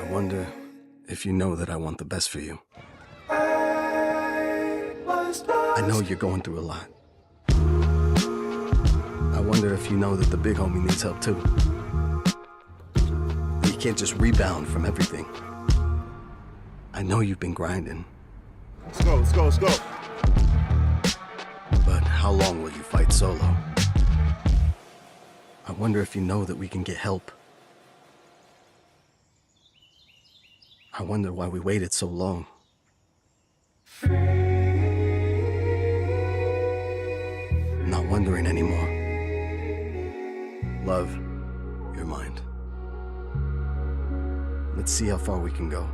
wonder if you know that I want the best for you. I know you're going through a lot. I wonder if you know that the big homie needs help too. He can't just rebound from everything. I know you've been grinding. Let's go, let's go, let's go. But how long will you fight solo? I wonder if you know that we can get help. I wonder why we waited so long. I'm not wondering anymore. Love, your mind. Let's see how far we can go.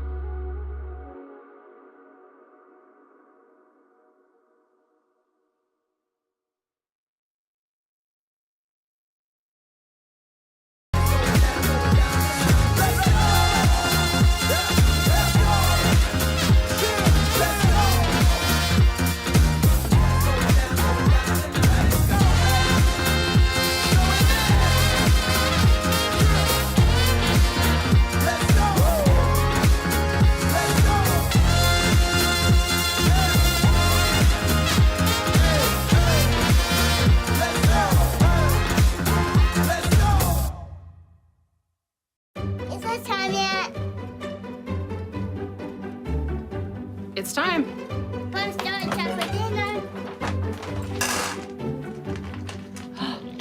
It's time.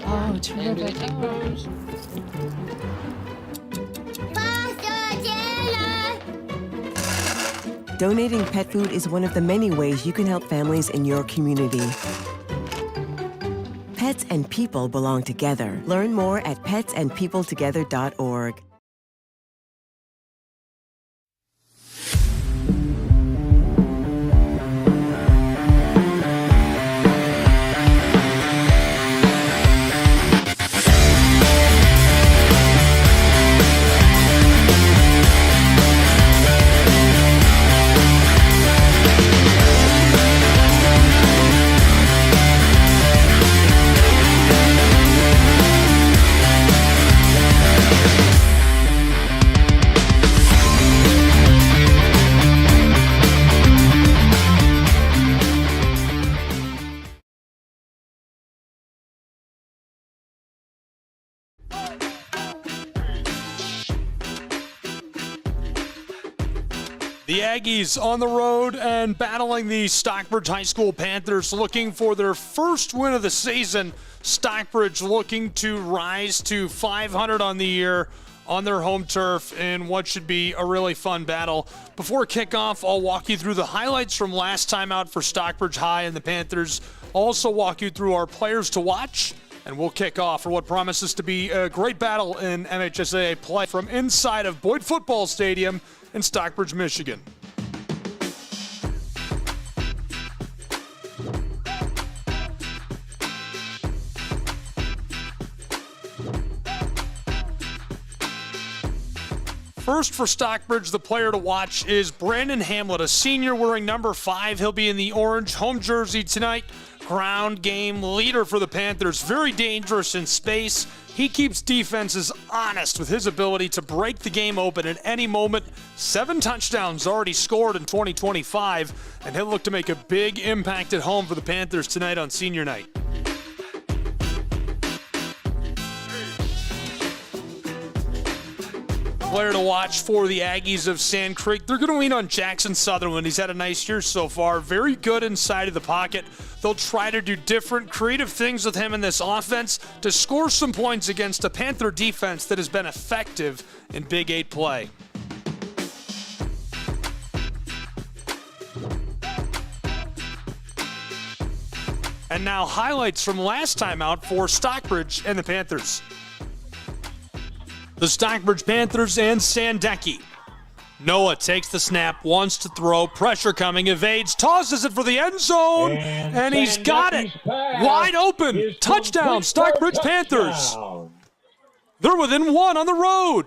Oh, terrific. Donating pet food is one of the many ways you can help families in your community. Pets and people belong together. Learn more at petsandpeopletogether.org. The Aggies on the road and battling the Stockbridge High School Panthers, looking for their first win of the season. Stockbridge looking to rise to 500 on the year on their home turf in what should be a really fun battle. Before kickoff, I'll walk you through the highlights from last time out for Stockbridge High and the Panthers. Also walk you through our players to watch, and we'll kick off for what promises to be a great battle in MHSAA play from inside of Boyd Football Stadium in Stockbridge, Michigan. First for Stockbridge, the player to watch is Brandon Hamlet, a senior wearing number 5. He'll be in the orange home jersey tonight. Ground game leader for the Panthers. Very dangerous in space. He keeps defenses honest with his ability to break the game open at any moment. 7 touchdowns already scored in 2025, and he'll look to make a big impact at home for the Panthers tonight on senior night. Player to watch for the Aggies of Sand Creek. They're going to lean on Jackson Sutherland. He's had a nice year so far. Very good inside of the pocket. They'll try to do different creative things with him in this offense to score some points against a Panther defense that has been effective in Big 8 play. And now highlights from last time out for Stockbridge and the Panthers. The Stockbridge Panthers and Sandecki. Noah takes the snap, wants to throw, pressure coming, evades, tosses it for the end zone, and he's got it. Wide open. Touchdown, Stockbridge Panthers. They're within 1 on the road.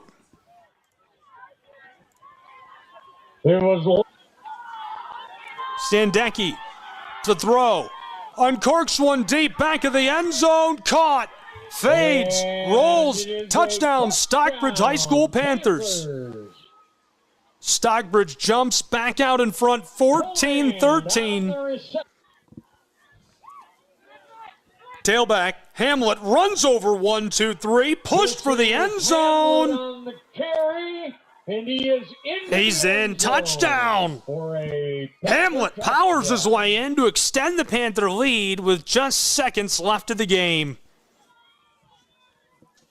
Sandecki to throw. Uncorks one deep, back of the end zone, caught. Fades, rolls, touchdown, Stockbridge High School Panthers. Stockbridge jumps back out in front, 14-13. Tailback, Hamlet runs over 1, 2, 3, pushed for the end zone. He's in, touchdown. Hamlet powers his way in to extend the Panther lead with just seconds left of the game.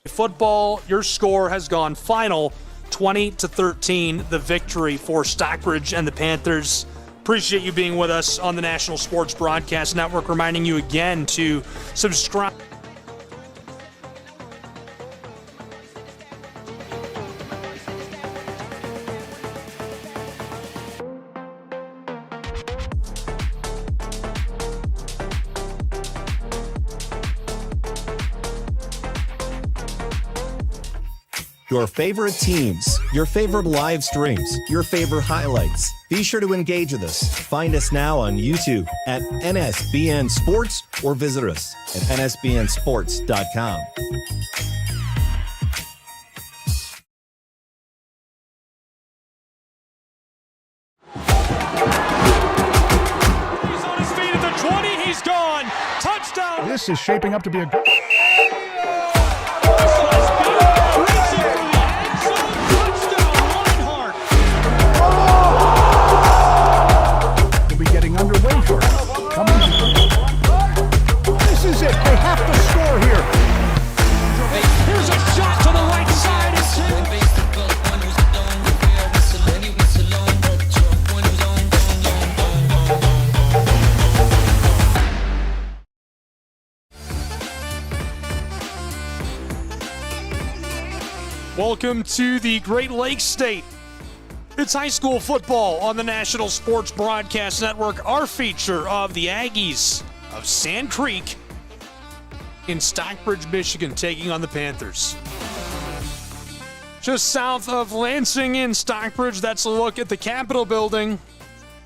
Football, your score has gone final, 20-13, the victory for Stockbridge and the Panthers. Appreciate you being with us on the National Sports Broadcast Network, reminding you again to subscribe. Your favorite teams, your favorite live streams, your favorite highlights. Be sure to engage with us. Find us now on YouTube at NSBN Sports or visit us at nsbnsports.com. He's on his feet at the 20. He's gone. Touchdown. This is shaping up to be a good. We'll be getting underway for it. This is it. They have to score here. Here's a shot to the right side. Welcome to the Great Lakes State. It's high school football on the National Sports Broadcast Network, our feature of the Aggies of Sand Creek in Stockbridge, Michigan, taking on the Panthers. Just south of Lansing in Stockbridge, that's a look at the Capitol building.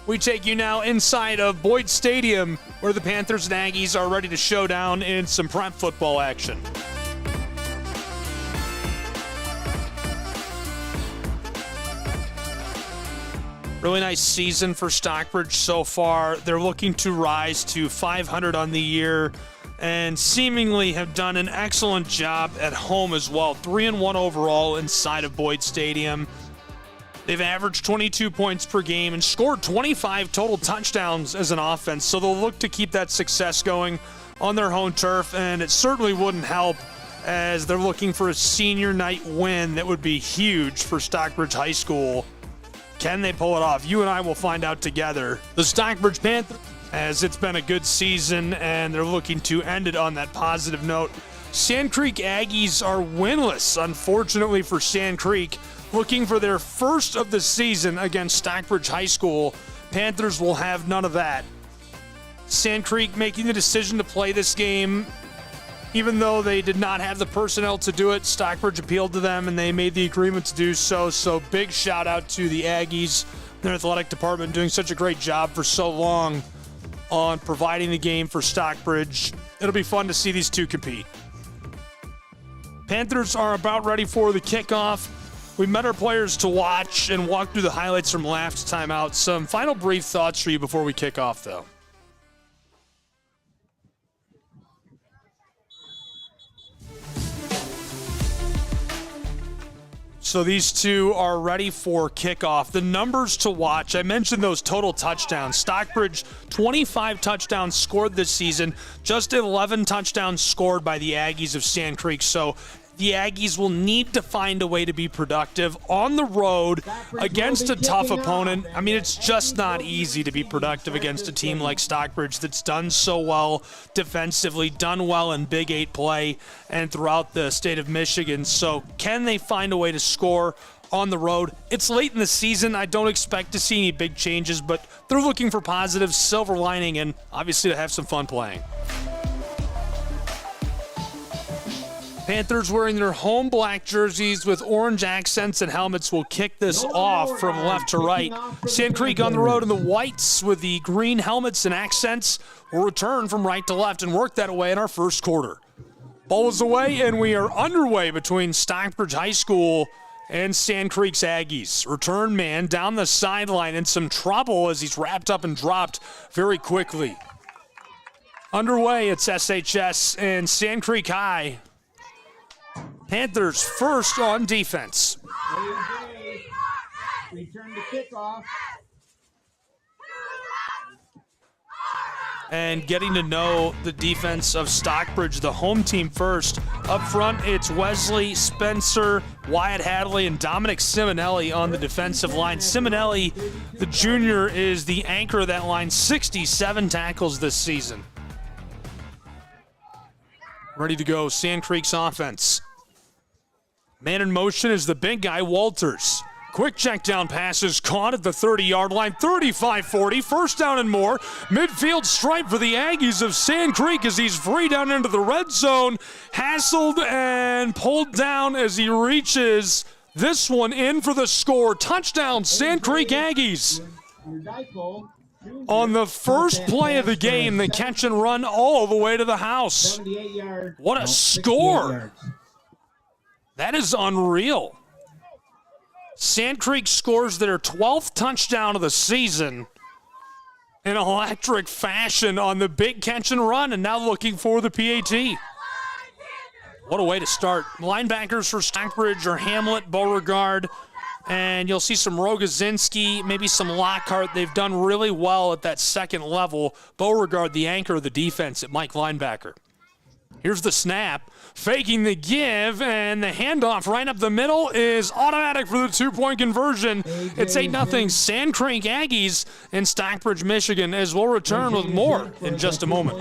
We take you now inside of Boyd Stadium, where the Panthers and Aggies are ready to show down in some prep football action. Really nice season for Stockbridge so far. They're looking to rise to 500 on the year and seemingly have done an excellent job at home as well. 3-1 overall inside of Boyd Stadium. They've averaged 22 points per game and scored 25 total touchdowns as an offense, so they'll look to keep that success going on their home turf, and it certainly wouldn't help as they're looking for a senior night win that would be huge for Stockbridge High School. Can they pull it off? You and I will find out together. The Stockbridge Panthers, as it's been a good season, and they're looking to end it on that positive note. Sand Creek Aggies are winless, unfortunately for Sand Creek, looking for their first of the season against Stockbridge High School. Panthers will have none of that. Sand Creek making the decision to play this game, even though they did not have the personnel to do it. Stockbridge appealed to them, and they made the agreement to do so. So big shout out to the Aggies, their athletic department, doing such a great job for so long on providing the game for Stockbridge. It'll be fun to see these two compete. Panthers are about ready for the kickoff. We met our players to watch and walk through the highlights from last time out. Some final brief thoughts for you before we kick off, though. So these two are ready for kickoff. The numbers to watch, I mentioned those total touchdowns. Stockbridge, 25 touchdowns scored this season, just 11 touchdowns scored by the Aggies of Sand Creek. So the Aggies will need to find a way to be productive on the road against a tough opponent. I mean, it's just not easy to be productive against a team like Stockbridge that's done so well defensively, done well in Big 8 play and throughout the state of Michigan. So can they find a way to score on the road? It's late in the season. I don't expect to see any big changes, but they're looking for positive silver lining and obviously to have some fun playing. Panthers wearing their home black jerseys with orange accents and helmets will kick this off from left to right. Sand Creek on the road in the whites with the green helmets and accents will return from right to left and work that way in our first quarter. Ball is away, and we are underway between Stockbridge High School and Sand Creek's Aggies. Return man down the sideline in some trouble as he's wrapped up and dropped very quickly. Underway, it's SHS and Sand Creek High. Panthers first on defense. Return to kickoff. And getting to know the defense of Stockbridge, the home team first. Up front, it's Wesley, Spencer, Wyatt Hadley, and Dominic Simonelli on the defensive line. Simonelli, the junior, is the anchor of that line, 67 tackles this season. Ready to go, Sand Creek's offense. Man in motion is the big guy, Walters. Quick check down passes caught at the 30-yard line, 35-40, first down and more. Midfield stripe for the Aggies of Sand Creek as he's free down into the red zone. Hassled and pulled down as he reaches this one in for the score. Touchdown, Sand Creek Aggies. On the first play of the game, the catch and run all the way to the house. What a score. That is unreal. Sand Creek scores their 12th touchdown of the season in electric fashion on the big catch and run, and now looking for the PAT. What a way to start. Linebackers for Stockbridge are Hamlet, Beauregard, and you'll see some Rogozinski, maybe some Lockhart. They've done really well at that second level. Beauregard, the anchor of the defense at Mike linebacker. Here's the snap, faking the give, and the handoff right up the middle is automatic for the two-point conversion. It's 8-0 Sand Creek Aggies in Stockbridge, Michigan, as we'll return with more in just a moment.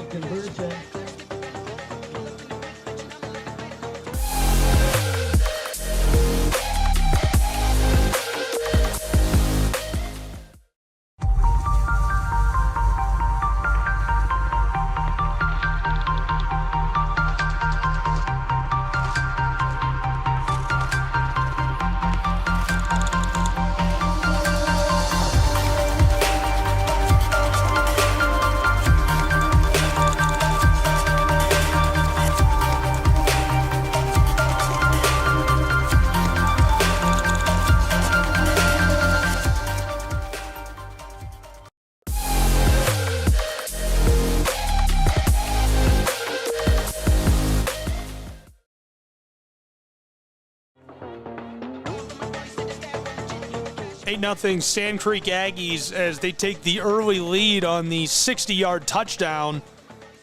8-0 Sand Creek Aggies as they take the early lead on the 60-yard touchdown.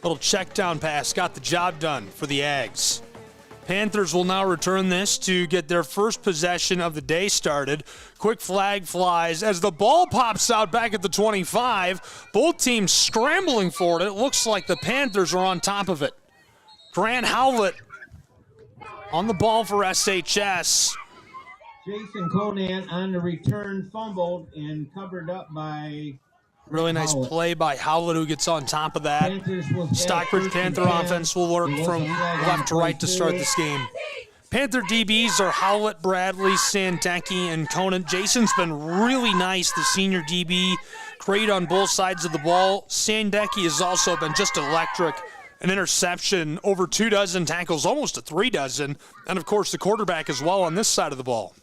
Little check down pass got the job done for the Ags. Panthers will now return this to get their first possession of the day started. Quick flag flies as the ball pops out back at the 25. Both teams scrambling for it. It looks like the Panthers are on top of it. Grant Howlett on the ball for SHS. Jason Conan on the return fumbled and covered up by really nice Howlett. Play by Howlett, who gets on top of that. Stockbridge Panther offense will work from left to right to start this game. Panther DBs are Howlett, Bradley, Sandecki, and Conant. Jason's been really nice, the senior DB. Great on both sides of the ball. Sandecki has also been just electric. An interception, over 24 tackles, almost a 36. And, of course, the quarterback as well on this side of the ball.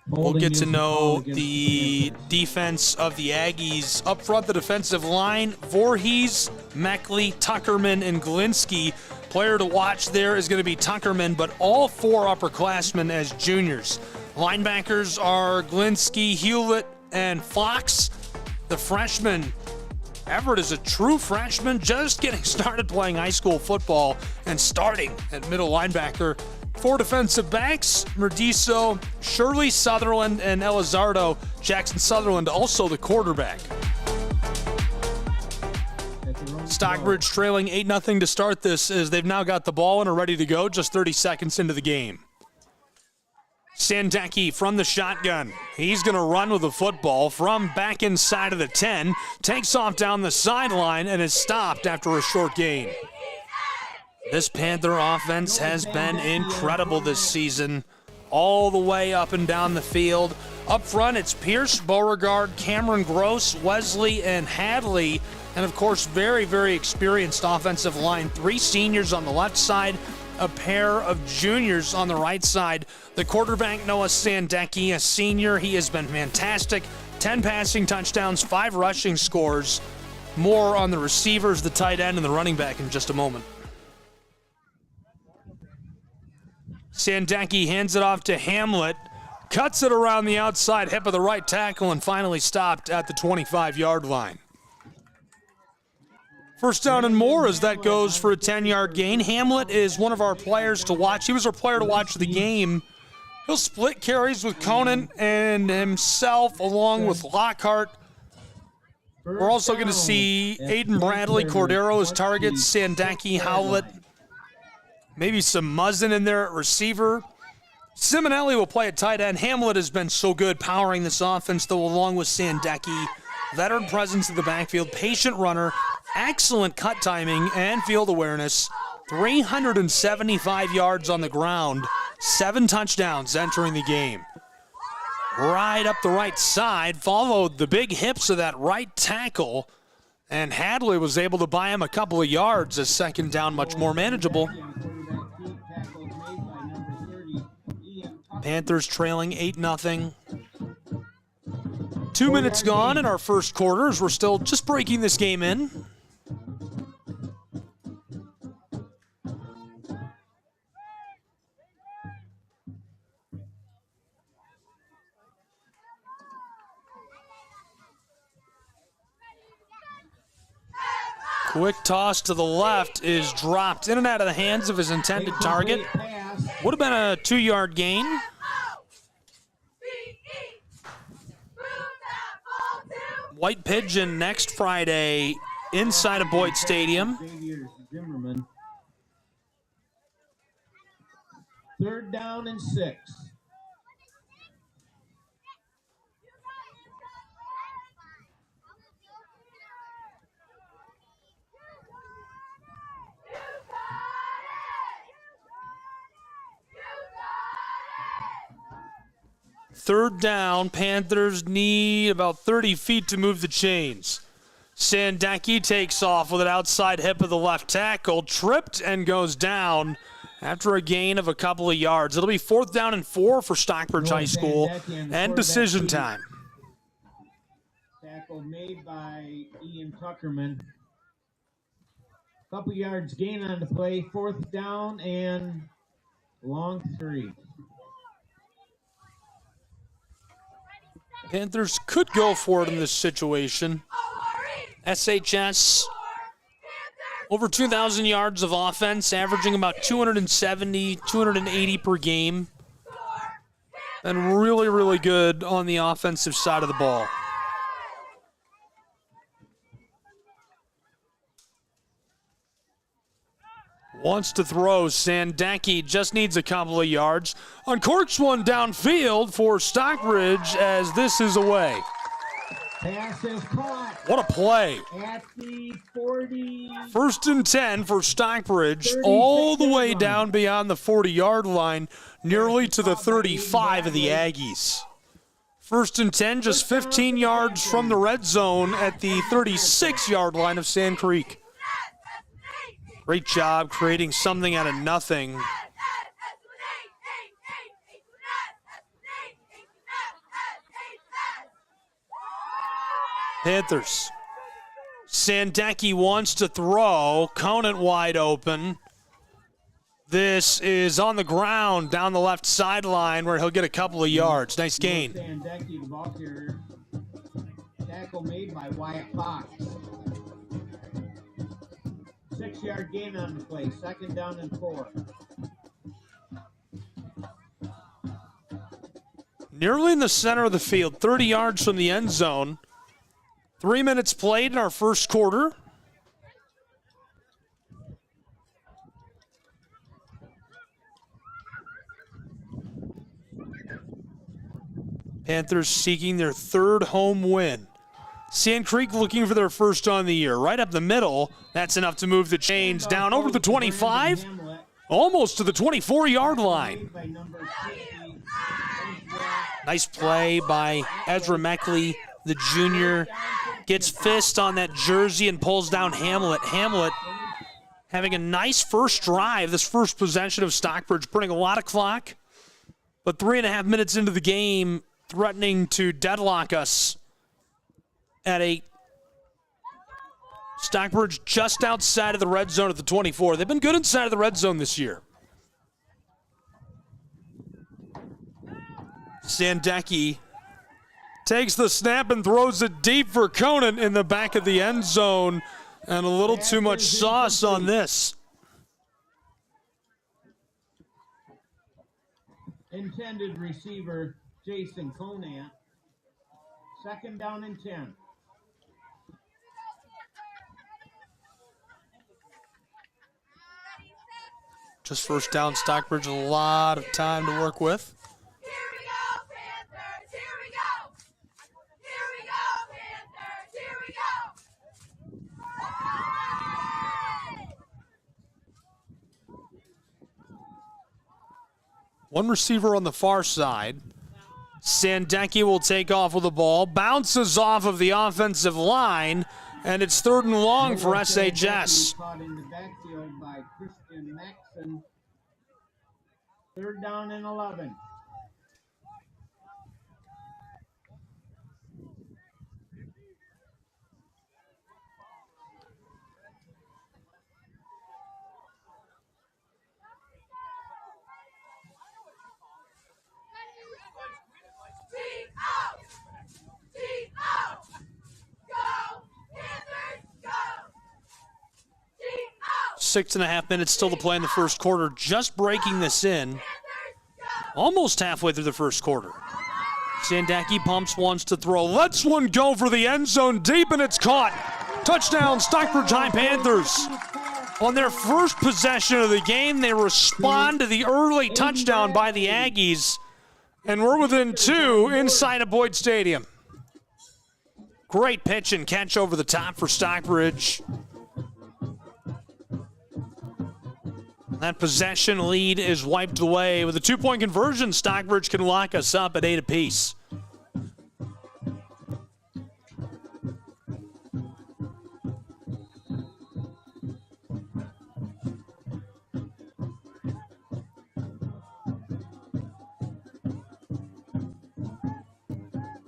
We'll get to know the defense of the Aggies. Up front, the defensive line, Voorhees, Meckley, Tuckerman, and Glinsky. Player to watch there is going to be Tuckerman, but all four upperclassmen as juniors. Linebackers are Glinsky, Hewlett, and Fox. The freshman, Everett, is a true freshman, just getting started playing high school football and starting at middle linebacker. Four defensive backs, Merdiso, Shirley Sutherland, and Elizardo. Jackson Sutherland also the quarterback. Stockbridge trailing 8-0 to start this as they've now got the ball and are ready to go just 30 seconds into the game. Sandecki from the shotgun. He's going to run with the football from back inside of the 10. Takes off down the sideline and is stopped after a short gain. This Panther offense has been incredible this season, all the way up and down the field. Up front, it's Pierce, Beauregard, Cameron Gross, Wesley, and Hadley. And, of course, very, very experienced offensive line. 3 seniors on the left side, a pair of juniors on the right side. The quarterback, Noah Sandecki, a senior. He has been fantastic. 10 passing touchdowns, 5 rushing scores. More on the receivers, the tight end, and the running back in just a moment. Sandecki hands it off to Hamlet. Cuts it around the outside hip of the right tackle and finally stopped at the 25-yard line. First down and more as that goes for a 10-yard gain. Hamlet is one of our players to watch. He was our player to watch the game. He'll split carries with Conan and himself along with Lockhart. We're also going to see Aiden Bradley, Cordero as targets, Sandecki, Howlett, maybe some Muzzin in there at receiver. Simonelli will play at tight end. Hamlet has been so good powering this offense, though, along with Sandecki. Veteran presence in the backfield, patient runner, excellent cut timing and field awareness. 375 yards on the ground, 7 touchdowns entering the game. Right up the right side, followed the big hips of that right tackle, and Hadley was able to buy him a couple of yards as second down much more manageable. Panthers trailing 8-0. 2 minutes gone in our first quarter as we're still just breaking this game in. Quick toss to the left is dropped in and out of the hands of his intended target. Would have been a 2-yard gain. White Pigeon next Friday inside of Boyd Stadium. Third down and 6. Third down, Panthers need about 30 feet to move the chains. Sandecki takes off with an outside hip of the left tackle, tripped and goes down after a gain of a couple of yards. It'll be 4th down and 4 for Stockbridge High School and decision time. Tackle made by Ian Tuckerman. Couple yards gain on the play, 4th down and long 3. Panthers could go for it in this situation. SHS, over 2,000 yards of offense, averaging about 270, 280 per game. And really, really good on the offensive side of the ball. Wants to throw. Sandecki just needs a couple of yards. Uncorks one downfield for Stockbridge as this is away. Pass is caught. What a play. At the 40. 1st and 10 for Stockbridge, all the way down beyond the 40-yard line, nearly to the 35 of the Aggies. 1st and 10, just 15 yards from the red zone at the 36-yard line of Sand Creek. Great job creating something out of nothing. Panthers. Sandecki wants to throw. Conant wide open. This is on the ground down the left sideline where he'll get a couple of yards. Nice gain. Sandecki, the ball carrier. Tackle made by Wyatt Fox. 6-yard gain on the play. 2nd down and 4. Nearly in the center of the field, 30 yards from the end zone. 3 minutes played in our first quarter. Panthers seeking their 3rd home win. Sand Creek looking for their first on the year. Right up the middle. That's enough to move the chains down over the 25, almost to the 24-yard line. Nice play by Ezra Meckley, the junior. Gets fist on that jersey and pulls down Hamlet. Hamlet having a nice first drive, this first possession of Stockbridge, burning a lot of clock, but 3.5 minutes into the game, threatening to deadlock us at 8. Stockbridge just outside of the red zone at the 24. They've been good inside of the red zone this year. Sandecki takes the snap and throws it deep for Conan in the back of the end zone. And a little too much sauce on this. Intended receiver, Jason Conant. 2nd down and 10. Just first down, Stockbridge, a lot of time to work with. Here we go, Panthers! Here we go! Here we go, Panthers! Here we go! One receiver on the far side. Sandecki will take off with the ball, bounces off of the offensive line, and it's 3rd and long for SHS. Caught in the backfield by Christian Maxson. 3rd down and 11. Go! Panthers, go! 6.5 minutes still to play in the first quarter. Just breaking this in. Almost halfway through the first quarter. Sandecki pumps, wants to throw. Lets one go for the end zone deep, and it's caught. Touchdown, Stockbridge High Panthers. On their first possession of the game, they respond to the early touchdown by the Aggies. And we're within 2 inside of Boyd Stadium. Great pitch and catch over the top for Stockbridge. That possession lead is wiped away. With a 2-point conversion, Stockbridge can lock us up at 8 apiece.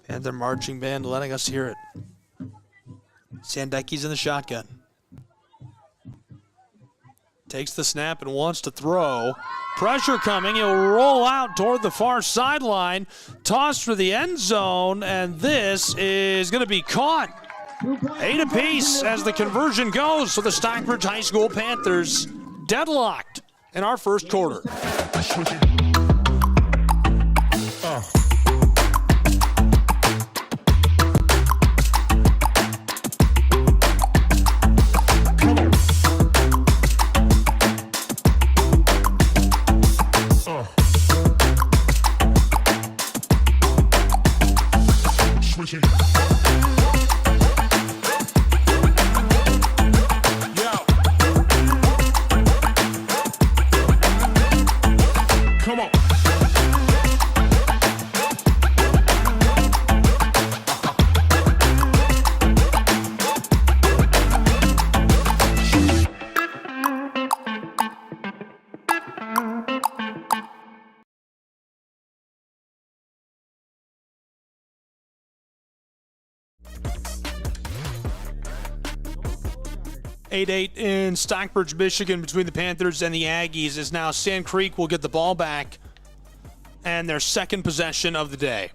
And their marching band letting us hear it. Sandecki's in the shotgun. Takes the snap and wants to throw. Pressure coming. He'll roll out toward the far sideline. Toss for the end zone, and this is going to be caught. 8 apiece as the conversion goes. So the Stockbridge High School Panthers deadlocked in our first quarter. (8-8) in Stockbridge, Michigan, between the Panthers and the Aggies, as now Sand Creek will get the ball back and their second possession of the day.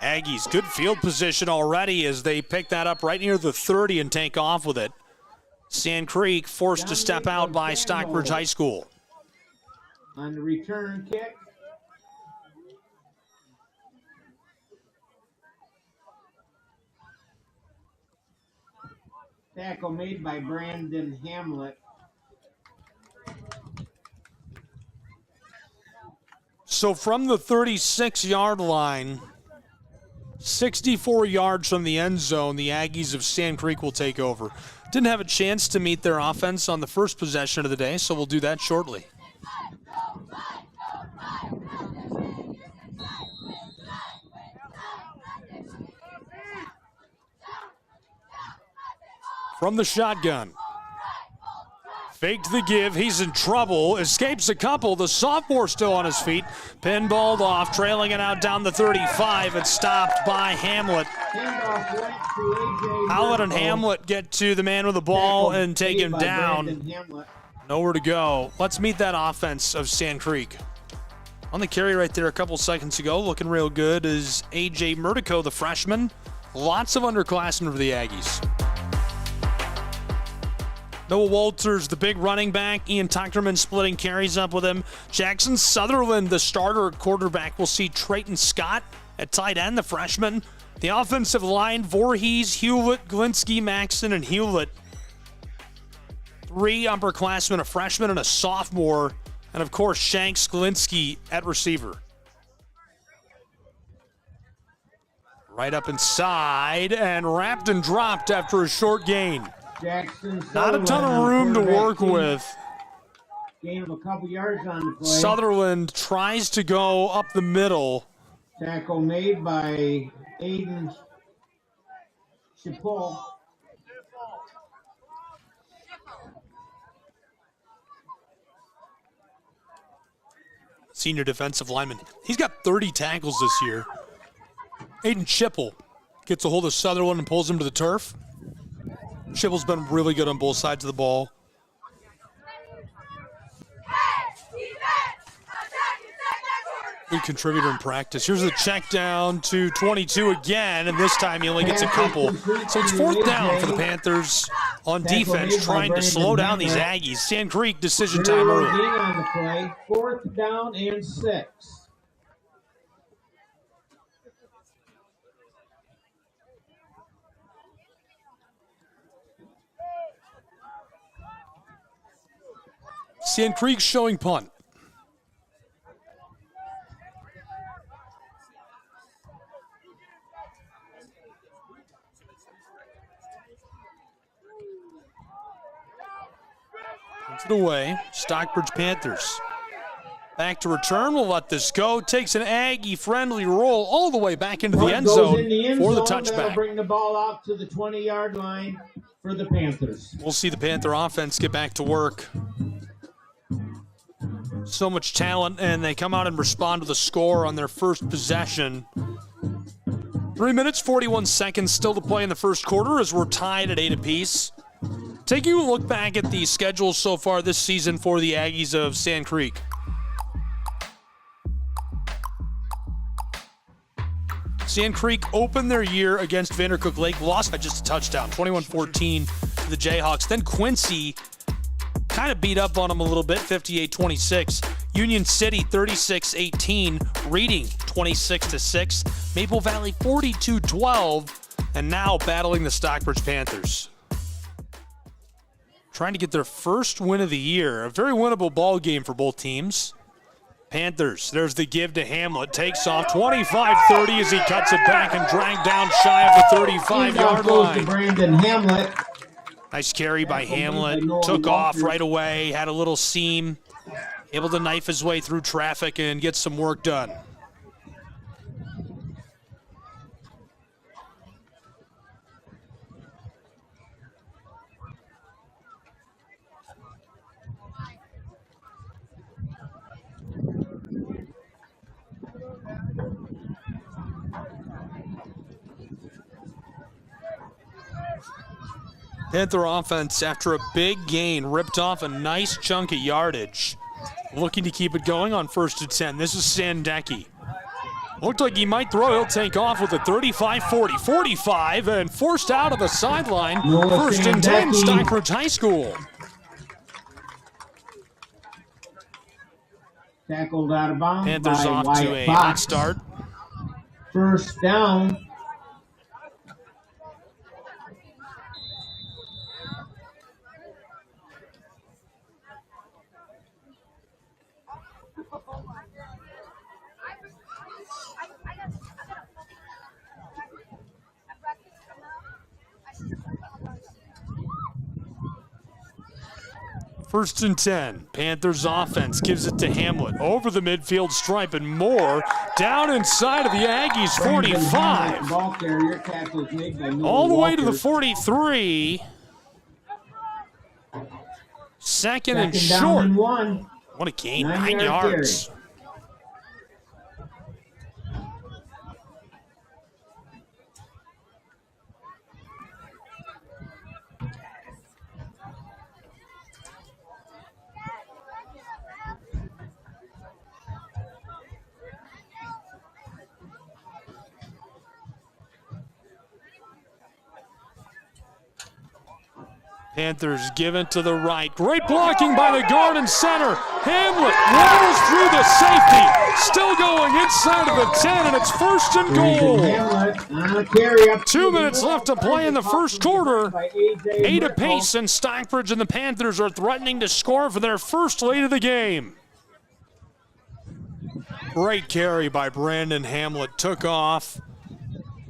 Aggies, good field position already as they pick that up right near the 30 and take off with it. Sand Creek forced to step out by Stockbridge High School. On the return kick. Tackle made by Brandon Hamlet. So from the 36-yard line, 64 yards from the end zone, the Aggies of Sand Creek will take over. Didn't have a chance to meet their offense on the first possession of the day, so we'll do that shortly. From the shotgun, Faked the give, he's in trouble, escapes a couple, the sophomore still on his feet, pinballed off, trailing it out down the 35, and stopped by Hamlet. Howlett and Hamlet get to the man with the ball and take him down. Nowhere to go. Let's meet that offense of Sand Creek. On the carry right there a couple seconds ago, looking real good, is A.J. Murtico, the freshman. Lots of underclassmen for the Aggies. Noah Walters, the big running back. Ian Tuckerman splitting carries up with him. Jackson Sutherland, the starter quarterback. We'll see Trayton Scott at tight end, the freshman. The offensive line, Voorhees, Hewlett, Glinsky, Maxson, and Hewlett. 3 upperclassmen, a freshman and a sophomore. And, of course, Shanks, Glinsky at receiver. Right up inside, and wrapped and dropped after a short gain. Not a ton of room to work with. Gain of a couple yards on the play. Sutherland tries to go up the middle. Tackle made by Aiden Chapol. Senior defensive lineman. He's got 30 tackles this year. Aiden Chipple gets a hold of Sutherland and pulls him to the turf. Chipple's been really good on both sides of the ball. Good contributor in practice. Here's the check down to 22 again, and this time he only gets a couple. So it's 4th down for the Panthers on defense, trying to slow down these Aggies. Sand Creek decision time early. On the play, 4th down and 6. Sand Creek showing punt. Punts it away. Stockbridge Panthers. Back to return. We'll let this go. Takes an Aggie-friendly roll all the way back into the end zone for the touchback. That'll bring the ball out to the 20-yard line for the Panthers. We'll see the Panther offense get back to work. So much talent, and they come out and respond to the score on their first possession. 3 minutes, 41 seconds still to play in the first quarter as we're tied at 8 apiece. Taking a look back at the schedule so far this season for the Aggies of Sand Creek. Sand Creek opened their year against Vandercook Lake, lost by just a touchdown, 21-14 to the Jayhawks. Then Quincy kind of beat up on them a little bit, 58-26. Union City, 36-18. Reading, 26-6. Maple Valley, 42-12. And now battling the Stockbridge Panthers. Trying to get their first win of the year. A very winnable ball game for both teams. Panthers, there's the give to Hamlet. Takes off 25-30 as he cuts it back and dragged down shy of the 35-yard line. Brandon Hamlet. Nice carry by Hamlet. Took off right away, had a little seam. Able to knife his way through traffic and get some work done. Panther offense, after a big gain, ripped off a nice chunk of yardage. Looking to keep it going on 1st and 10. This is Sandecki. Looked like he might throw. He'll take off with a 35-40, 45, and forced out of the sideline. 1st and 10, Stockbridge High School. Tackled out of bounds. Panthers by off Wyatt to a Fox. hot start. 1st down. First and 10. Panthers offense gives it to Hamlet. Over the midfield stripe and more. Down inside of the Aggies 45. All the way to the 43. Second and Second down short. and 1. What a gain, 9 9 yard yards. Panthers given to the right. Great blocking by the guard and center. Hamlet rolls through the safety. Still going inside of the 10, and it's first and goal. Hamlet on a carry up 2 minutes left to play in the first quarter. by A.J. 8 Brickle. apiece, and Stockbridge and the Panthers are threatening to score for their first lead of the game. Great carry by Brandon Hamlet. Took off.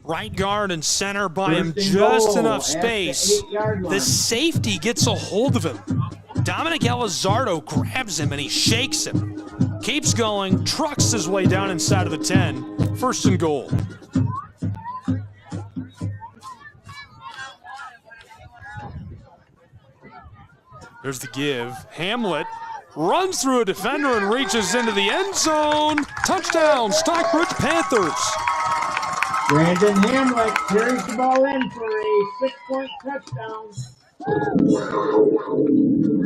Right guard and center by him First and just goal enough at the space. 8-yard line. The safety gets a hold of him. Dominic Elizardo grabs him and he shakes him. Keeps going, trucks his way down inside of the 10. First and goal. There's the give. Hamlet runs through a defender and reaches into the end zone. Touchdown, Stockbridge Panthers. Brandon Hamlet carries the ball in for a 6-point touchdown.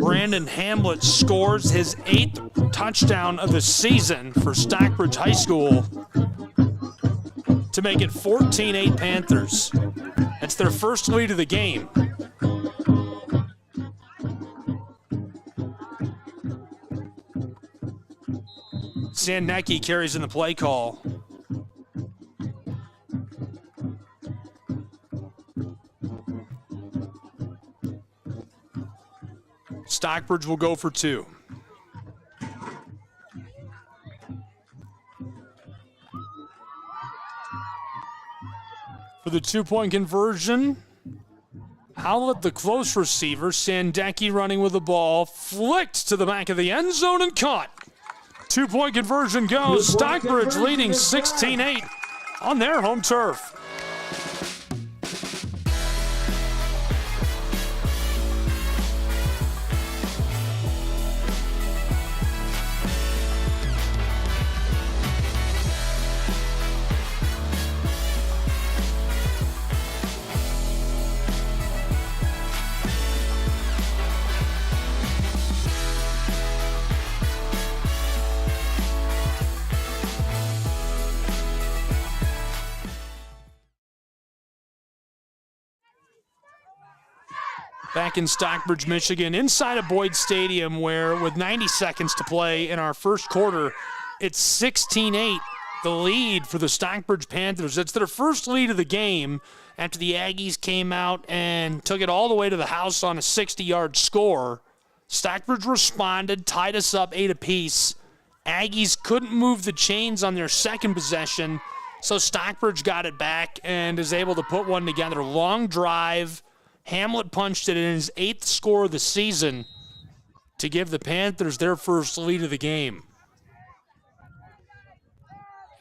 Brandon Hamlet scores his 8th touchdown of the season for Stockbridge High School to make it 14-8 Panthers. That's their first lead of the game. Sandecki carries in the play call. Stockbridge will go for 2. For the 2-point conversion, Howlett, the close receiver. Sandecki running with the ball. Flicked to the back of the end zone and caught. 2-point conversion goes. Stockbridge leading 16-8 on their home turf. Back in Stockbridge, Michigan, inside of Boyd Stadium, where with 90 seconds to play in our first quarter, it's 16-8, the lead for the Stockbridge Panthers. It's their first lead of the game after the Aggies came out and took it all the way to the house on a 60-yard score. Stockbridge responded, tied us up 8 apiece. Aggies couldn't move the chains on their second possession, so Stockbridge got it back and is able to put one together. Long drive. Hamlet punched it in his 8th score of the season to give the Panthers their first lead of the game.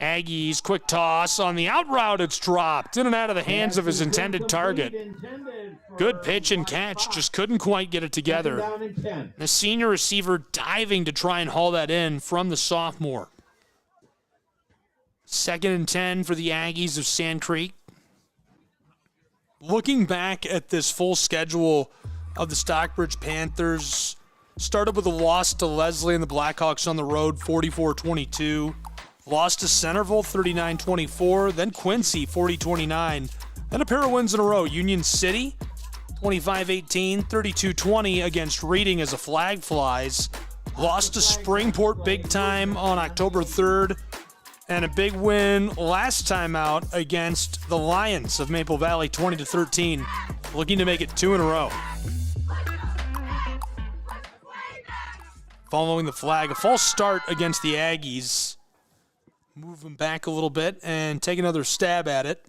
Aggies, quick toss on the out route. It's dropped in and out of the hands of his intended target. Good pitch and catch, just couldn't quite get it together. The senior receiver diving to try and haul that in from the sophomore. 2nd and 10 for the Aggies of Sand Creek. Looking back at this full schedule of the Stockbridge Panthers, started with a loss to Leslie and the Blackhawks on the road, 44-22. Lost to Centerville, 39-24. Then Quincy, 40-29. Then a pair of wins in a row. Union City, 25-18, 32-20 against Reading as a flag flies. Lost to Springport big time on October 3rd. And a big win last time out against the Lions of Maple Valley, 20-13, looking to make it 2 in a row. Following the flag, a false start against the Aggies. Move them back a little bit and take another stab at it.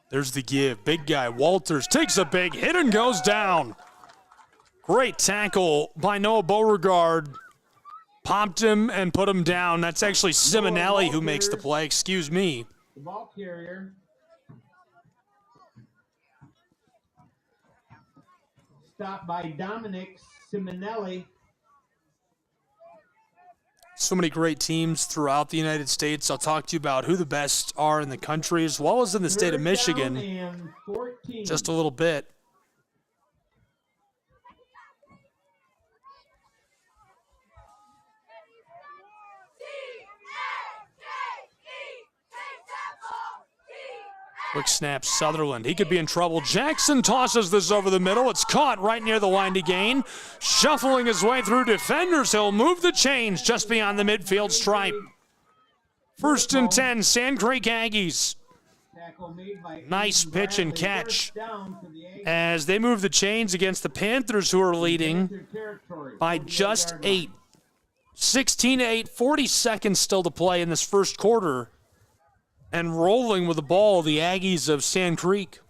There's the give. Big guy Walters takes a big hit and goes down. Great tackle by Noah Beauregard. Popped him and put him down. That's actually Simonelli who makes the play. Excuse me. The ball carrier. Stopped by Dominic Simonelli. So many great teams throughout the United States. I'll talk to you about who the best are in the country as well as in the state of Michigan. And 14. Just a little bit. Quick snap, Sutherland. He could be in trouble. Jackson tosses this over the middle. It's caught right near the line to gain. Shuffling his way through defenders. He'll move the chains just beyond the midfield stripe. 1st and 10, Sand Creek Aggies. Nice pitch and catch as they move the chains against the Panthers, who are leading by just 8. 16-8, 40 seconds still to play in this first quarter. And rolling with the ball, the Aggies of Sand Creek.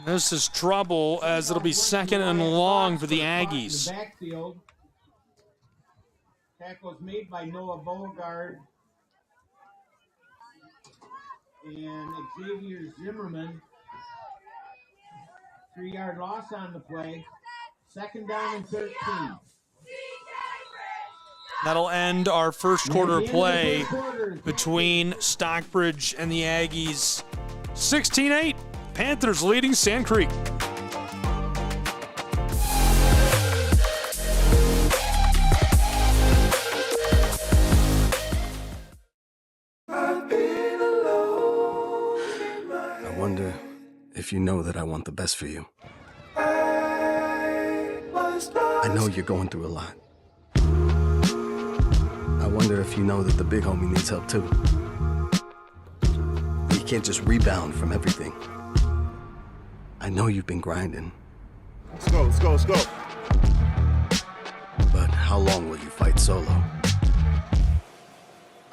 This is trouble as it'll be 2nd and long for the Aggies. Tackle is made by Noah Beauregard and Xavier Zimmerman. 3-yard loss on the play. 2nd down and 13. That'll end our first quarter play between Stockbridge and the Aggies. 16-8, Panthers leading Sand Creek. I wonder if you know that I want the best for you. I know you're going through a lot. I wonder if you know that the big homie needs help too. You can't just rebound from everything. I know you've been grinding. Let's go, let's go, let's go. But how long will you fight solo?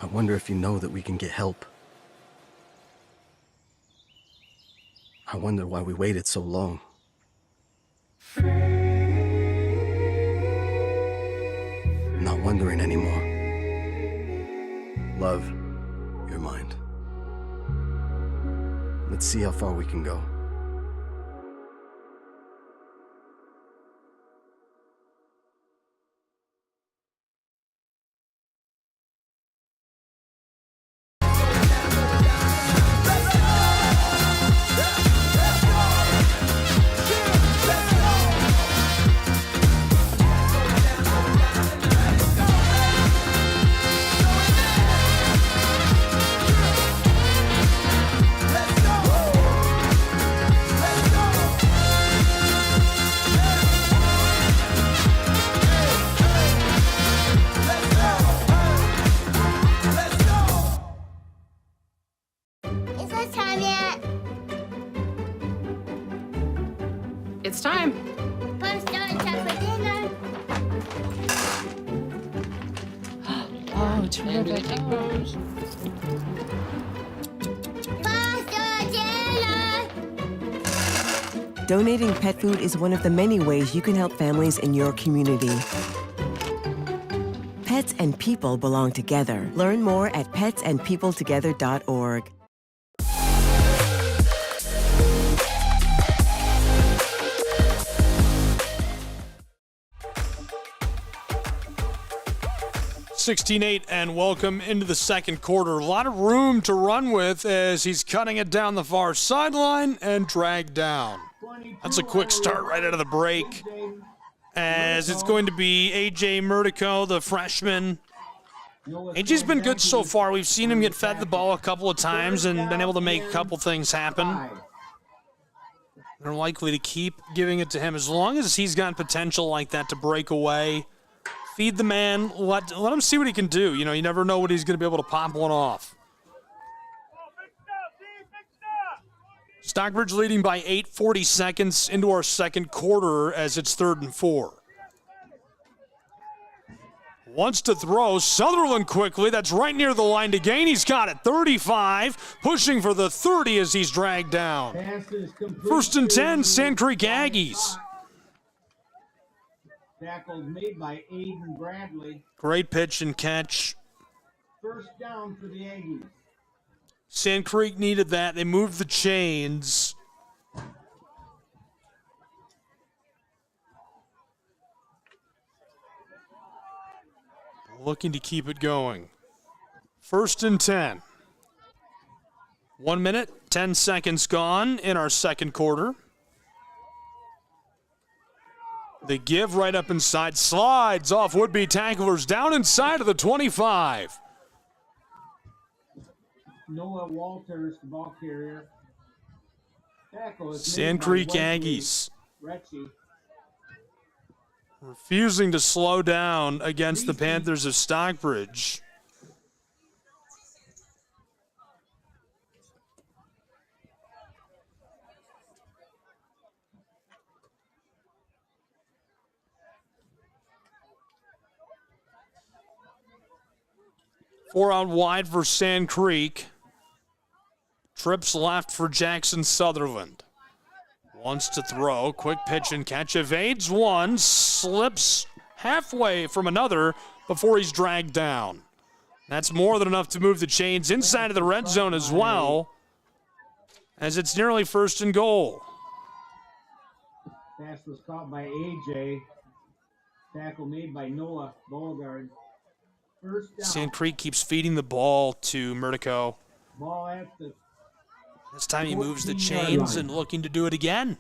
I wonder if you know that we can get help. I wonder why we waited so long. I'm not wondering anymore. Love, your mind. Let's see how far we can go. It's time. Fun starting time for dinner. Oh, terrific. Faster dinner. Donating pet food is one of the many ways you can help families in your community. Pets and people belong together. Learn more at petsandpeopletogether.org. $16-8 and welcome into the second quarter. A lot of room to run with as he's cutting it down the far sideline and dragged down. That's a quick start right out of the break as it's going to be A.J. Murtico, the freshman. A.J.'s been good so far. We've seen him get fed the ball a couple of times and been able to make a couple things happen. They're likely to keep giving it to him as long as he's got potential like that to break away. Feed the man, let him see what he can do. You know, you never know what he's going to be able to pop one off. Stockbridge leading by 8, 40 seconds into our second quarter as it's 3rd and 4. Wants to throw. Sutherland quickly. That's right near the line to gain. He's got it. 35. Pushing for the 30 as he's dragged down. Pass is complete. 1st and 10, to Sand Creek Aggies. Tackles made by Aiden Bradley. Great pitch and catch. First down for the Aggies. Sand Creek needed that. They moved the chains. Looking to keep it going. 1st and 10. 1 minute, 10 seconds gone in our second quarter. The give right up inside, slides off would-be tacklers down inside of the 25. Noah Walters, the ball carrier. Tackle is made Sand by Creek Wesley Aggies Retchie. refusing to slow down against the Panthers of Stockbridge. Four out wide for Sand Creek. Trips left for Jackson Sutherland. Wants to throw. Quick pitch and catch. Evades one. Slips halfway from another before he's dragged down. That's more than enough to move the chains inside of the red zone as well, as it's nearly 1st and goal. Pass was caught by AJ. Tackle made by Noah Beauregard. First down. Sand Creek keeps feeding the ball to Murtico. Ball at the This time he moves the 14-yard chains line. and looking to do it again.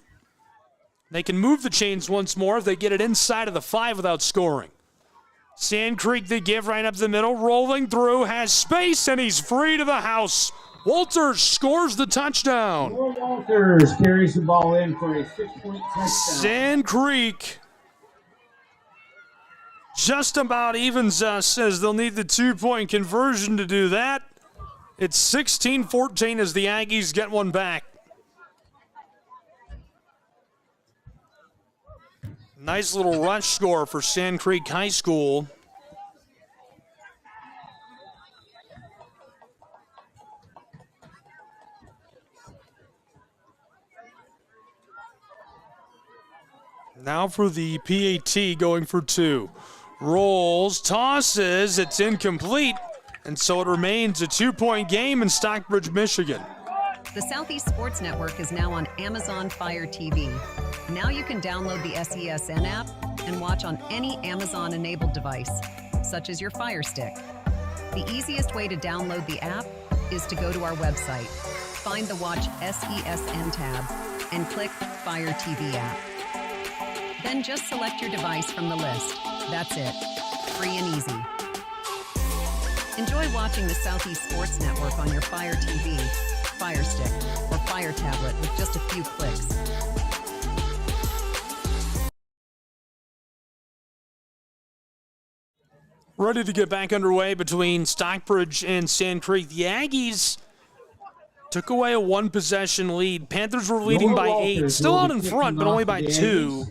They can move the chains once more if they get it inside of the 5 without scoring. Sand Creek, the give right up the middle, rolling through, has space, and he's free to the house. Walters scores the touchdown. Noah Walters carries the ball in for a 6-point touchdown. Sand Creek just about evens us as they'll need the 2-point conversion to do that. It's 16-14 as the Aggies get one back. Nice little rush score for Sand Creek High School. Now for the PAT going for 2. Rolls, tosses, it's incomplete, and so it remains a 2-point game in Stockbridge, Michigan. The Southeast Sports Network is now on Amazon Fire TV. Now you can download the SESN app and watch on any Amazon-enabled device, such as your Fire Stick. The easiest way to download the app is to go to our website, find the Watch SESN tab, and click Fire TV app. Then just select your device from the list. That's it. Free and easy. Enjoy watching the Southeast Sports Network on your Fire TV, Fire Stick, or Fire tablet with just a few clicks. Ready to get back underway between Stockbridge and Sand Creek. The Aggies took away a 1-possession lead. Panthers were leading by 8. Still out in front, but only by 2.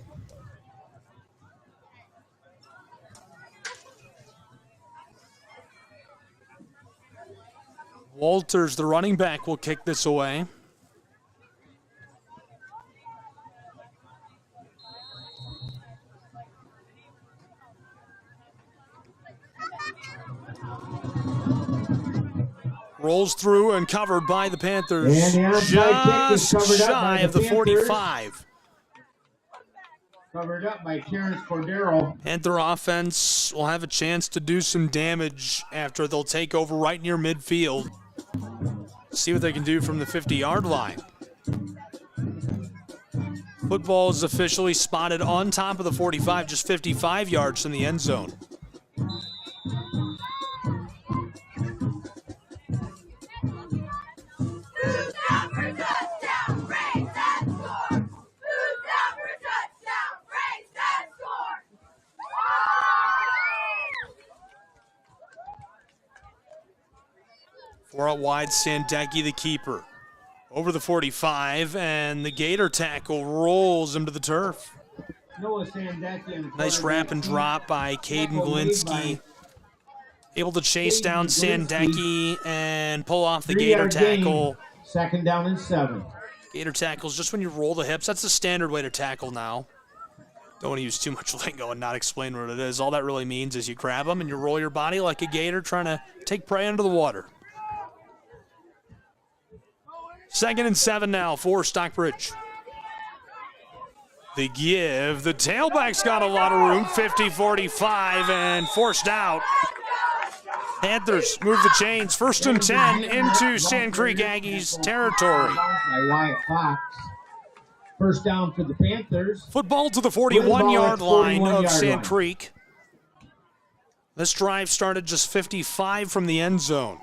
Walters, the running back, will kick this away. Rolls through and covered by the Panthers. And the onside kick is Just covered up by shy of the Panthers. 45. Covered up by Terrence Cordero. Panther offense will have a chance to do some damage after they'll take over right near midfield. See what they can do from the 50-yard line. Football is officially spotted on top of the 45, just 55 yards from the end zone. Who's down for a touchdown? Raise that score. Who's down for a touchdown? Raise that score. Four out wide, Sandecki, the keeper. Over the 45, and the Gator tackle rolls him to the turf. Noah Sandecki on the Nice wrap and drop by Caden Tackle made Glinsky. by Able to chase down Caden Sandecki and pull off the 3-yard Gator gain. tackle. 2nd down and 7. Gator tackles just when you roll the hips. That's the standard way to tackle now. Don't want to use too much lingo and not explain what it is. All that really means is you grab them and you roll your body like a gator trying to take prey into the water. 2nd and 7 now for Stockbridge. The give. The tailback's got a lot of room. 50-45 and forced out. Panthers move the chains. 1st and 10 into Sand Creek Aggies territory. By Wyatt Fox. 1st down for the Panthers. Football to the 41-yard line of 41-yard Sand line. Creek. This drive started just 55 from the end zone.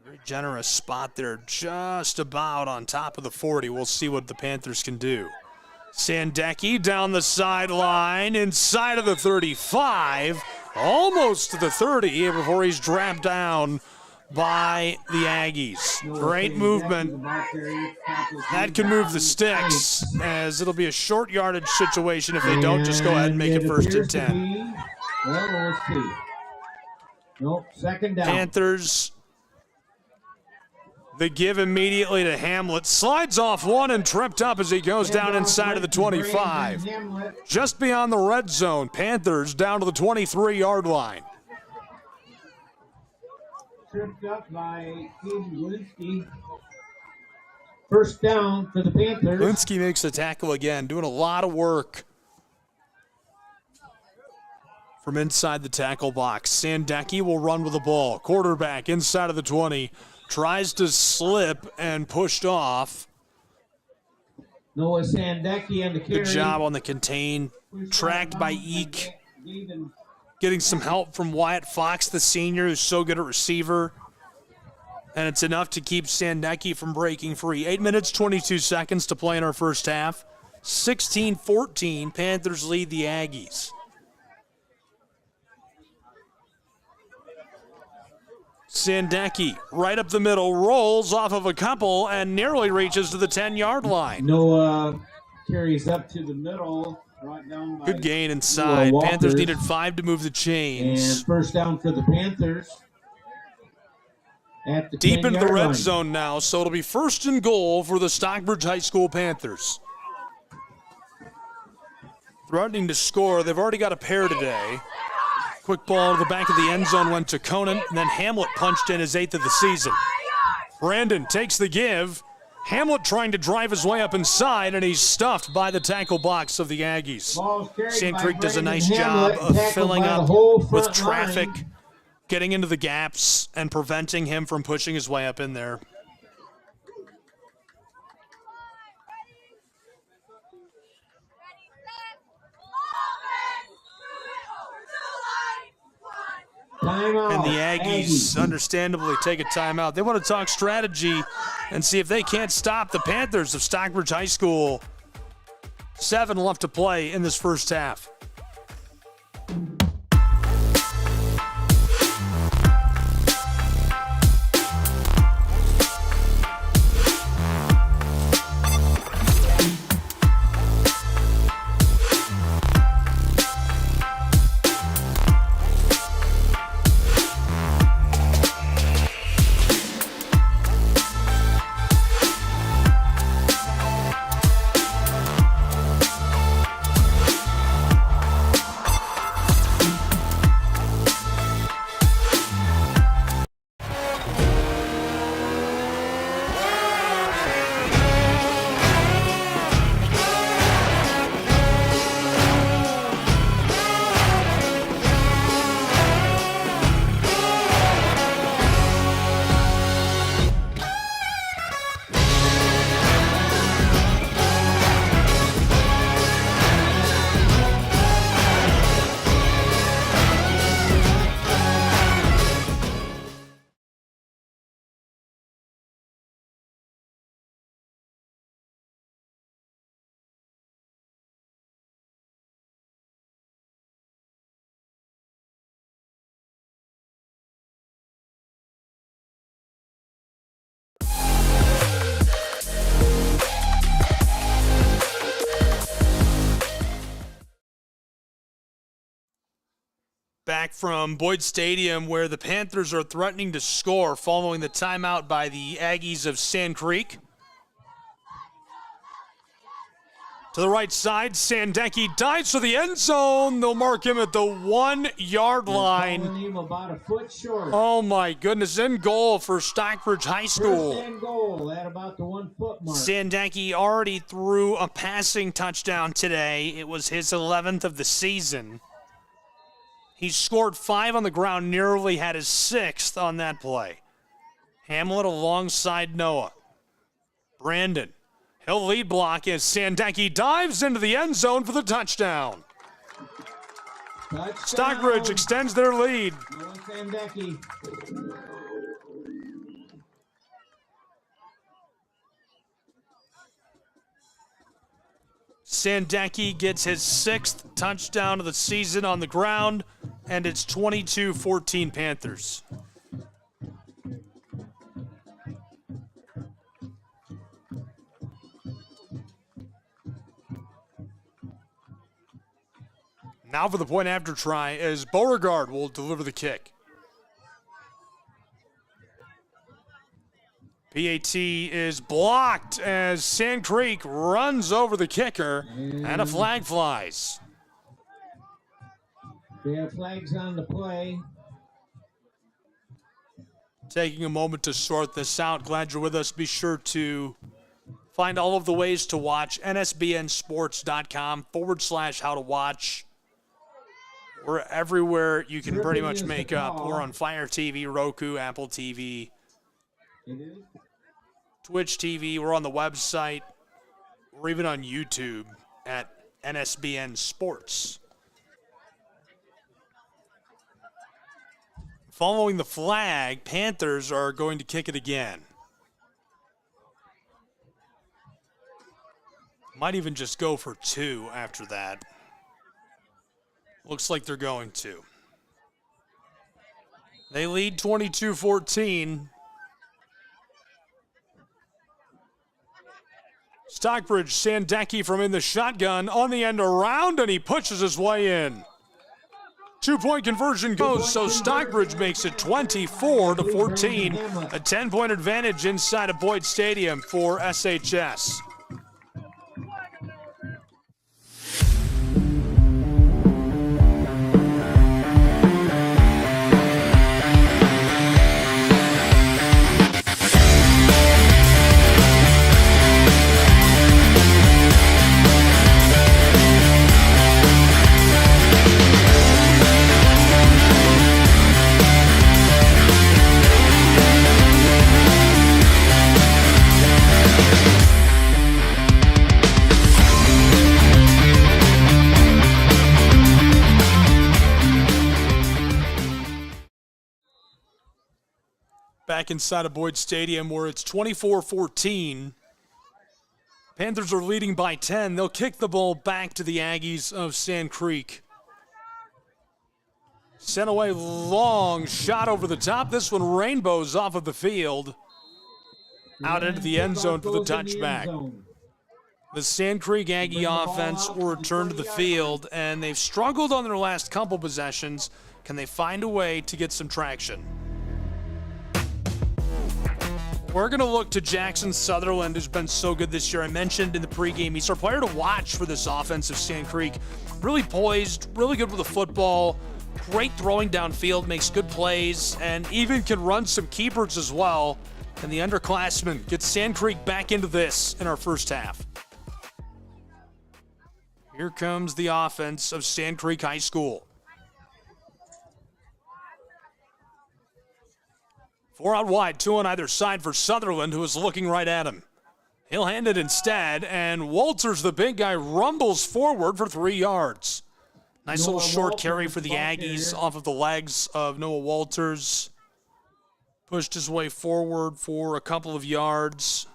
Very generous spot there, just about on top of the 40. We'll see what the Panthers can do. Sandecki down the sideline, inside of the 35, almost to the 30 before he's dragged down by the Aggies. Great movement. That can move the sticks, as it'll be a short yardage situation if they don't just go ahead and make it 1st and 10. Well, we'll see. Nope, 2nd down. Panthers, the give immediately to Hamlet. Slides off one and tripped up as he goes down inside of the 25. Just beyond the red zone, Panthers down to the 23-yard line. Tripped up by Caden Glinsky. 1st down for the Panthers. Linsky makes the tackle again, doing a lot of work from inside the tackle box. Sandecki will run with the ball. Quarterback inside of the 20. Tries to slip and pushed off. Noah Sandecki on the carry. Good job on the contain. Tracked by Eek. Getting some help from Wyatt Fox, the senior, who's so good at receiver. And it's enough to keep Sandecki from breaking free. 8 minutes, 22 seconds to play in our first half. 16-14, Panthers lead the Aggies. Sandecki, right up the middle, rolls off of a couple and nearly reaches to the 10-yard line. Noah carries up to the middle. Brought down by Good gain inside. Walters. Panthers needed 5 to move the And chains. 1st down for the Panthers. At the Deep into the 10-yard red line. zone now, so it'll be 1st and goal for the Stockbridge High School Panthers. Threatening to score. They've already got a pair today. Quick ball to the back of the end zone went to Conan, and then Hamlet punched in his 8th of the season. Brandon takes the give. Hamlet trying to drive his way up inside, and he's stuffed by the tackle box of the Aggies. Ball's carried Sand by Creek does a Brandon nice job Hamlet, of tackled filling by the up whole with front traffic, line. getting into the gaps, and preventing him from pushing his way up in there. Timeout. And the Aggies understandably take a timeout. They want to talk strategy and see if they can't stop the Panthers of Stockbridge High School. 7 left to play in this first half. Back from Boyd Stadium, where the Panthers are threatening to score following the timeout by the Aggies of Sand Creek. To the right side, Sandecki dives for the end zone. They'll mark him at the 1-yard line. Him about a foot short. Oh my goodness, in goal for Stockbridge High School. First and goal at about the 1 foot mark. Sandecki already threw a passing touchdown today. It was his 11th of the season. He scored 5 on the ground, nearly had his 6th on that play. Hamlet alongside Noah. Brandon. He'll lead block as Sandecki dives into the end zone for the touchdown. Stockbridge extends their lead. Noah Sandecki. Sandecki gets his 6th touchdown of the season on the ground, and it's 22-14 Panthers. Now for the point after try as Beauregard will deliver the kick. PAT is blocked as Sand Creek runs over the kicker, and a flag flies. We have flags on the play. Taking a moment to sort this out. Glad you're with us. Be sure to find all of the ways to watch. nsbnsports.com/how to watch. We're everywhere you can pretty much make up. We're on Fire TV, Roku, Apple TV, Twitch TV. We're on the website. We're even on YouTube at NSBN Sports. Following the flag, Panthers are going to kick it again. Might even just go for 2 after that. Looks like they're going to. They lead 22-14. Stockbridge, Sandecki from in the shotgun on the end around, and he pushes his way in. 2-point conversion goes, so Stockbridge makes it 24-14. A 10-point advantage inside of Boyd Stadium for SHS. Back inside of Boyd Stadium where it's 24-14. Panthers are leading by 10. They'll kick the ball back to the Aggies of Sand Creek. Sent away long shot over the top. This one rainbows off of the field. Out into the end zone for the touchback. The Sand Creek Aggie offense will return to the field, and they've struggled on their last couple possessions. Can they find a way to get some traction? We're going to look to Jackson Sutherland, who's been so good this year. I mentioned in the pregame, he's our player to watch for this offense of Sand Creek. Really poised, really good with the football, great throwing downfield, makes good plays, and even can run some keepers as well. And the underclassman gets Sand Creek back into this in our first half. Here comes the offense of Sand Creek High School. 4 out wide, 2 on either side for Sutherland, who is looking right at him. He'll hand it instead, and Walters, the big guy, rumbles forward for 3 yards. Nice little short carry for the Aggies off of the legs of Noah Walters. Pushed his way forward for a couple of yards.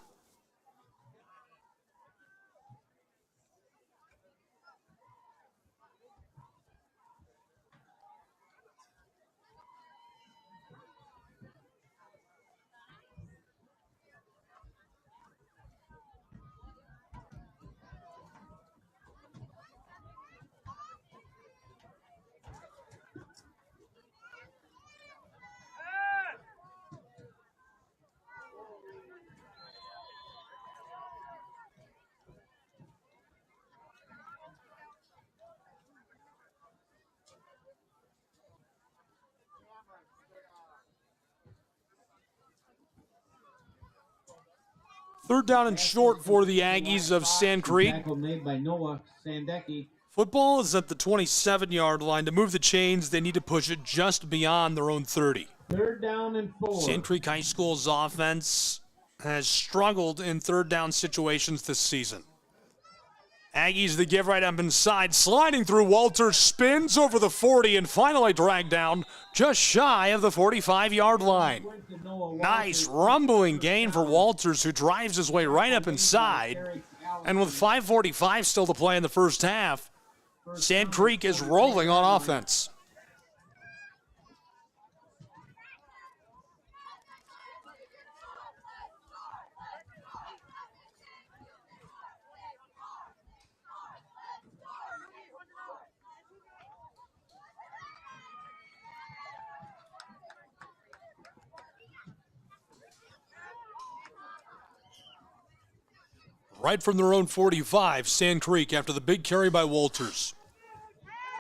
Third down and short for the Aggies of Sand Creek. Tackle made by Noah Sandecki. Football is at the 27-yard line. To move the chains, they need to push it just beyond their own 30. Third down and 4. Sand Creek High School's offense has struggled in third down situations this season. Aggies the give right up inside, sliding through. Walters spins over the 40 and finally dragged down just shy of the 45-yard line. Nice rumbling gain for Walters, who drives his way right up inside. And with 5:45 still to play in the first half, Sand Creek is rolling on offense. Right from their own 45, Sand Creek after the big carry by Walters.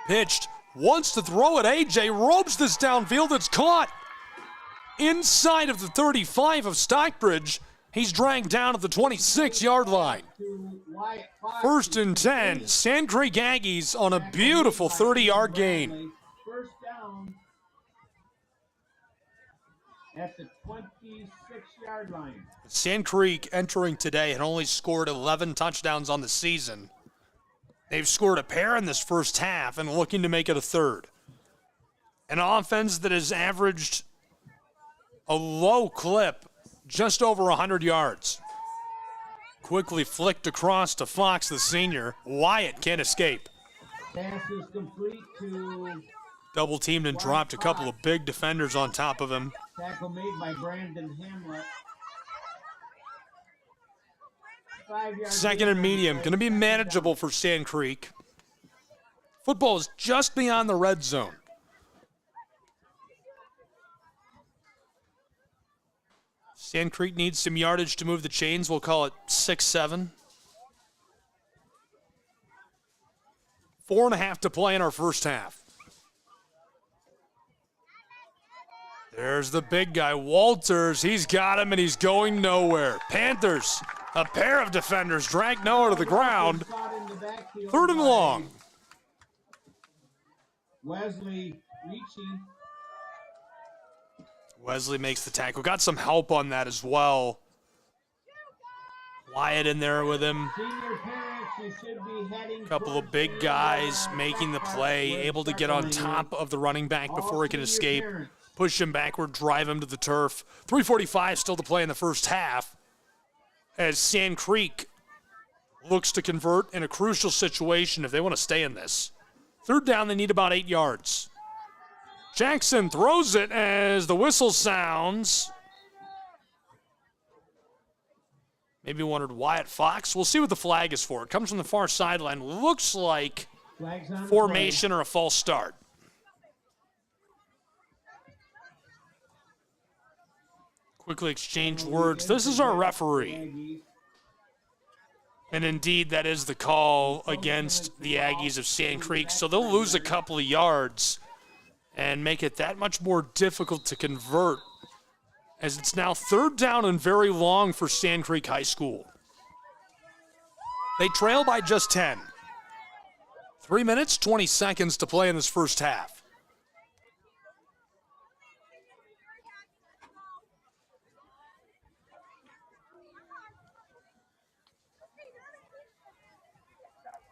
Pitched, wants to throw it. AJ ropes this downfield. It's caught inside of the 35 of Stockbridge. He's dragged down at the 26-yard line. First and 10, Sand Creek Aggies on a beautiful 30-yard gain. First down at the 26-yard line. Sand Creek entering today had only scored 11 touchdowns on the season. They've scored a pair in this first half and looking to make it a third. An offense that has averaged a low clip, just over 100 yards. Quickly flicked across to Fox, the senior. Wyatt can't escape. Pass is complete to Double teamed and dropped a couple of big defenders on top of him. tackle made by Brandon Hamlet. 5 yards. Second and medium, going to be manageable for Sand Creek. Football is just beyond the red zone. Sand Creek needs some yardage to move the chains. We'll call it 6-7. 4.5 to play in our first half. There's the big guy, Walters. He's got him, and he's going nowhere. Panthers, a pair of defenders, drag Noah to the ground. Third and long. Wesley reaching. Wesley makes the tackle. Got some help on that as well. Wyatt in there with him. A couple of big guys making the play, able to get on top of the running back before he can escape. Push him backward, drive him to the turf. 3:45 still to play in the first half as Sand Creek looks to convert in a crucial situation if they want to stay in this. Third down, they need about 8 yards. Jackson throws it as the whistle sounds. Maybe wondered Wyatt Fox. We'll see what the flag is for. It comes from the far sideline. Looks like formation or a false start. Quickly exchange words. This is our referee. And indeed, that is the call against the Aggies of Sand Creek. So they'll lose a couple of yards and make it that much more difficult to convert, as it's now third down and very long for Sand Creek High School. They trail by just 10. 3 minutes, 20 seconds to play in this first half.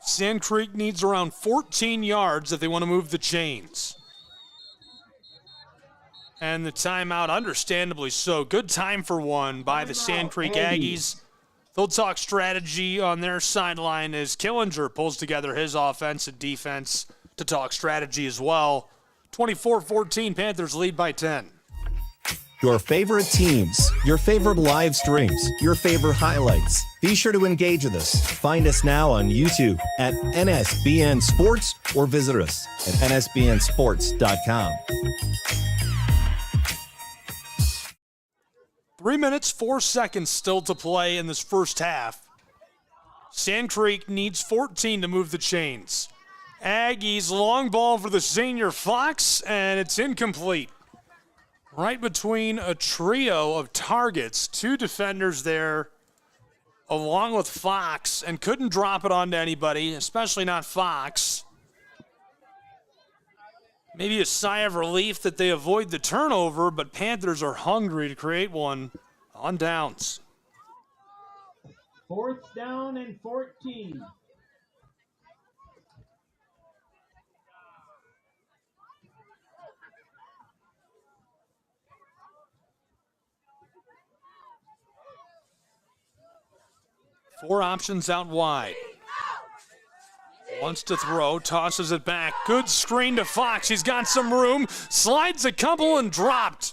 Sand Creek needs around 14 yards if they want to move the chains. And the timeout, understandably so. Good time for one by the Sand Creek Aggies. They'll talk strategy on their sideline as Killinger pulls together his offense and defense to talk strategy as well. 24-14, Panthers lead by 10. Your favorite teams, your favorite live streams, your favorite highlights. Be sure to engage with us. Find us now on YouTube at NSBN Sports or visit us at nsbnsports.com. 3 minutes, 4 seconds still to play in this first half. Sand Creek needs 14 to move the chains. Aggies, long ball for the senior Fox, and it's incomplete. Right between a trio of targets, two defenders there, along with Fox, and couldn't drop it onto anybody, especially not Fox. Maybe a sigh of relief that they avoid the turnover, but Panthers are hungry to create one on downs. 4th down and 14. Four options out wide. Wants to throw, tosses it back. Good screen to Fox. He's got some room. Slides a couple and dropped.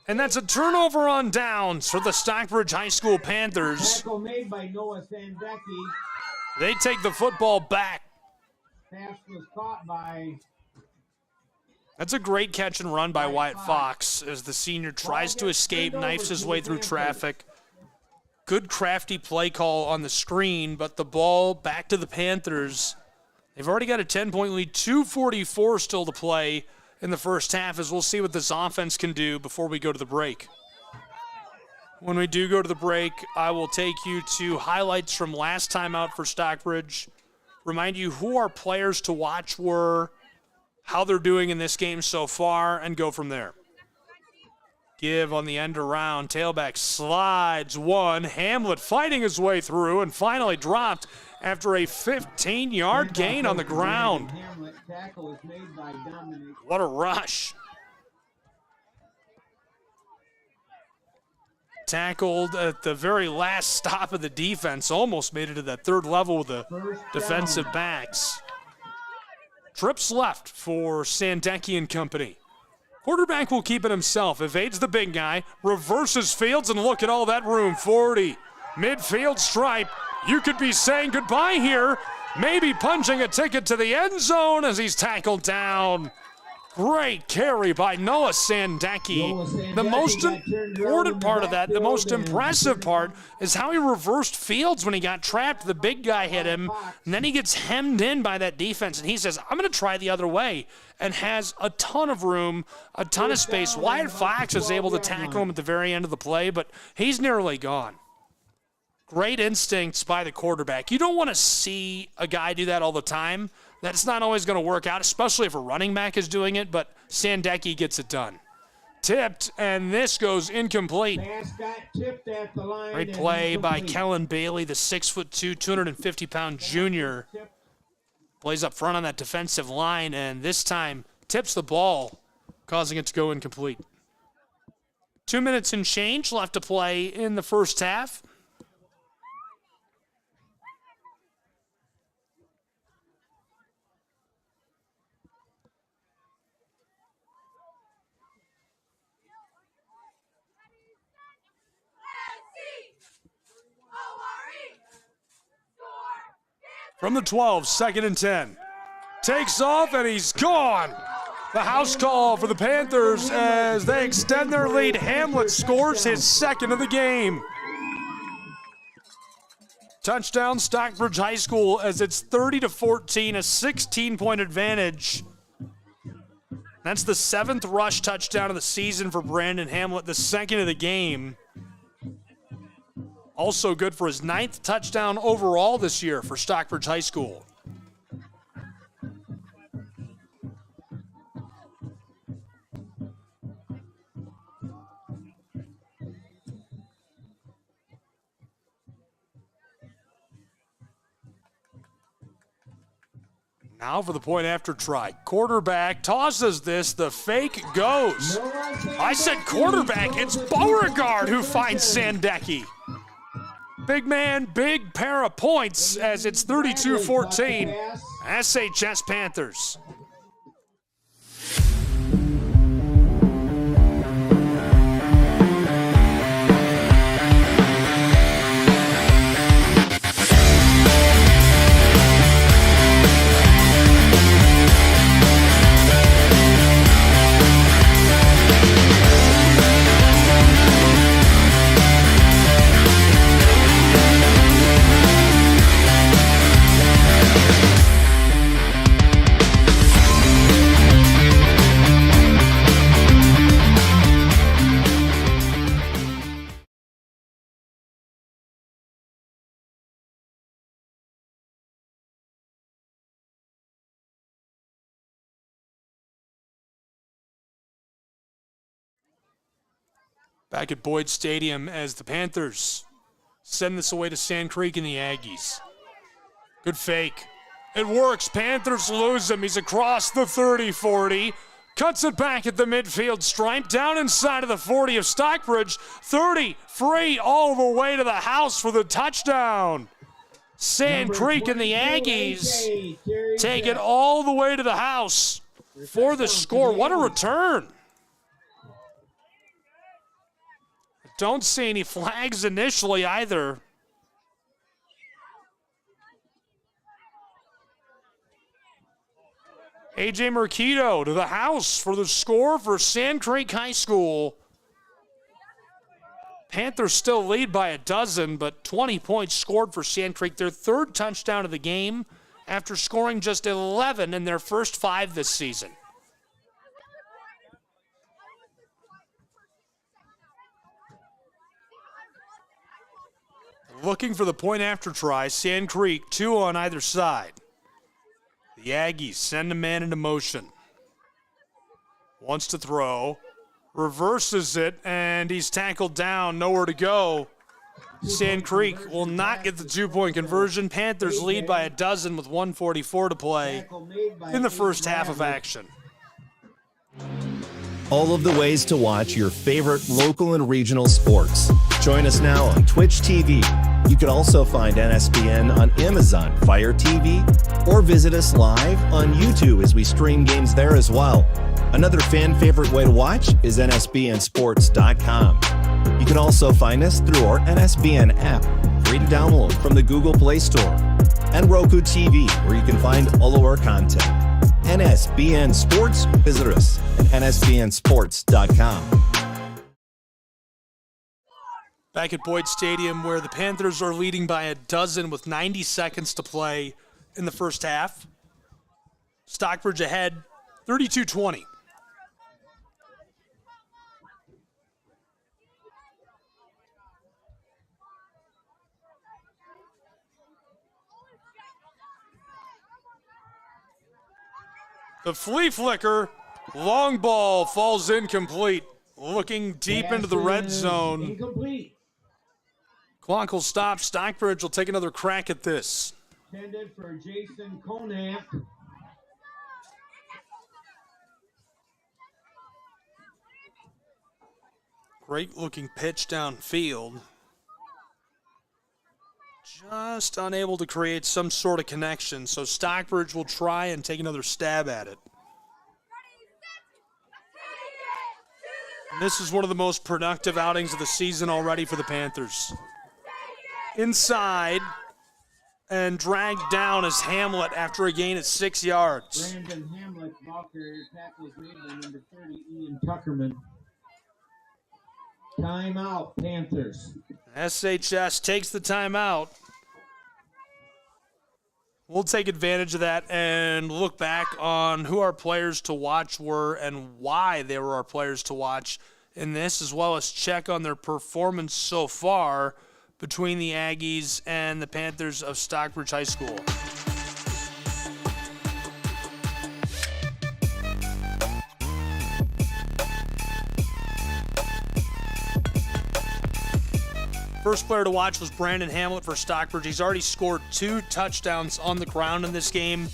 And that's a turnover on downs for the Stockbridge High School Panthers. Tackle made by Noah Sandecki. They take the football back. Pass was caught by... That's a great catch and run by Wyatt Fox as the senior tries to escape, knifes his way through traffic. Good crafty play call on the screen, but the ball back to the Panthers. They've already got a 10-point lead, 2:44 still to play in the first half, as we'll see what this offense can do before we go to the break. When we do go to the break, I will take you to highlights from last time out for Stockbridge, remind you who our players to watch were, how they're doing in this game so far, and go from there. Give on the end around. Tailback slides one. Hamlet fighting his way through and finally dropped after a 15-yard gain on the ground. What a rush. Tackled at the very last stop of the defense. Almost made it to that third level with the defensive backs. Trips left for Sandecki and company. Quarterback will keep it himself, evades the big guy, reverses Fields, and look at all that room, 40. Midfield stripe. You could be saying goodbye here. Maybe punching a ticket to the end zone as he's tackled down. Great carry by Noah Sandecki. The most important part of that, the most impressive part, is how he reversed Fields when he got trapped. The big guy hit him, and then he gets hemmed in by that defense, and he says, I'm going to try the other way, and has a ton of room, a ton of space. Wyatt Fox is able to tackle him at the very end of the play, but he's nearly gone. Great instincts by the quarterback. You don't want to see a guy do that all the time. That's not always going to work out, especially if a running back is doing it, but Sandecki gets it done. Tipped, and this goes incomplete. Great play by Kellen Bailey, the 6'2", 250-pound junior. Plays up front on that defensive line, and this time tips the ball, causing it to go incomplete. 2 minutes and change left to play in the first half. From the 12, 2nd and 10. Takes off, and he's gone. The house call for the Panthers as they extend their lead. Hamlet scores his second of the game. Touchdown, Stockbridge High School, as it's 30-14, a 16-point advantage. That's the 7th rush touchdown of the season for Brandon Hamlet, the 2nd of the game. Also good for his 9th touchdown overall this year for Stockbridge High School. Now for the point after try. Quarterback tosses this, the fake goes. I said quarterback, it's Beauregard who finds Sandecki. Big man, big pair of points as it's 32-14. SHS Panthers. Back at Boyd Stadium as the Panthers send this away to Sand Creek and the Aggies. Good fake. It works. Panthers lose him. He's across the 30-40. Cuts it back at the midfield stripe. Down inside of the 40 of Stockbridge. 30, free, all the way to the house for the touchdown. Sand Creek and the Aggies take it all the way to the house for the score. What a return. Don't see any flags initially either. A.J. Mercado to the house for the score for Sand Creek High School. Panthers still lead by a dozen, but 20 points scored for Sand Creek. Their third touchdown of the game after scoring just 11 in their first 5 this season. Looking for the point after try. Sand Creek, 2 on either side. The Aggies send a man into motion. Wants to throw. Reverses it, and he's tackled down. Nowhere to go. Sand Creek will not get the 2-point conversion. Panthers lead by a dozen with 1:44 to play in the first half of action. All of the ways to watch your favorite local and regional sports. Join us now on Twitch TV. You can also find NSBN on Amazon Fire TV or visit us live on YouTube as we stream games there as well. Another fan favorite way to watch is nsbnsports.com. You can also find us through our NSBN app, free to download from the Google Play Store, and Roku TV, where you can find all of our content. NSBN Sports, visit us at nsbnsports.com. Back at Boyd Stadium, where the Panthers are leading by a dozen with 90 seconds to play in the first half. Stockbridge ahead, 32-20. The flea flicker, long ball falls incomplete. Looking deep into the red zone. Incomplete. Clock will stop. Stockbridge will take another crack at this. Intended for Jason Konak. Great looking pitch downfield. Just unable to create some sort of connection, so Stockbridge will try and take another stab at it. And this is one of the most productive outings of the season already for the Panthers. Inside and dragged down as Hamlet after a gain at 6 yards. Brandon Hamlet, Walker, tackle was made by number 30, Ian Tuckerman. Timeout, Panthers. SHS takes the timeout. We'll take advantage of that and look back on who our players to watch were and why they were our players to watch in this, as well as check on their performance so far between the Aggies and the Panthers of Stockbridge High School. First player to watch was Brandon Hamlet for Stockbridge. He's already scored 2 touchdowns on the ground in this game,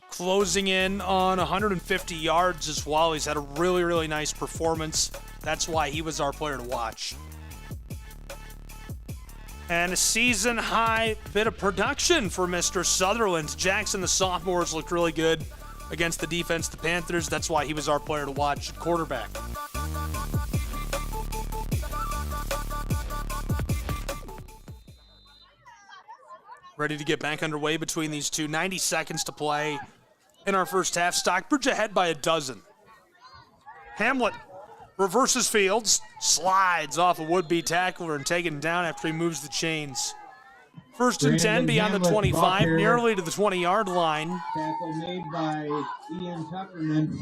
closing in on 150 yards as well. He's had a really, really nice performance. That's why he was our player to watch. And a season-high bit of production for Mr. Sutherland. Jackson, the sophomores, looked really good against the defense, the Panthers. That's why he was our player to watch at quarterback. Ready to get back underway between these two. 90 seconds to play in our first half. Stockbridge ahead by a dozen. Hamlet reverses fields, slides off a would-be tackler and taken down after he moves the chains. First and 10 beyond the 25, nearly to the 20-yard line. Tackle made by Ian Tuckerman.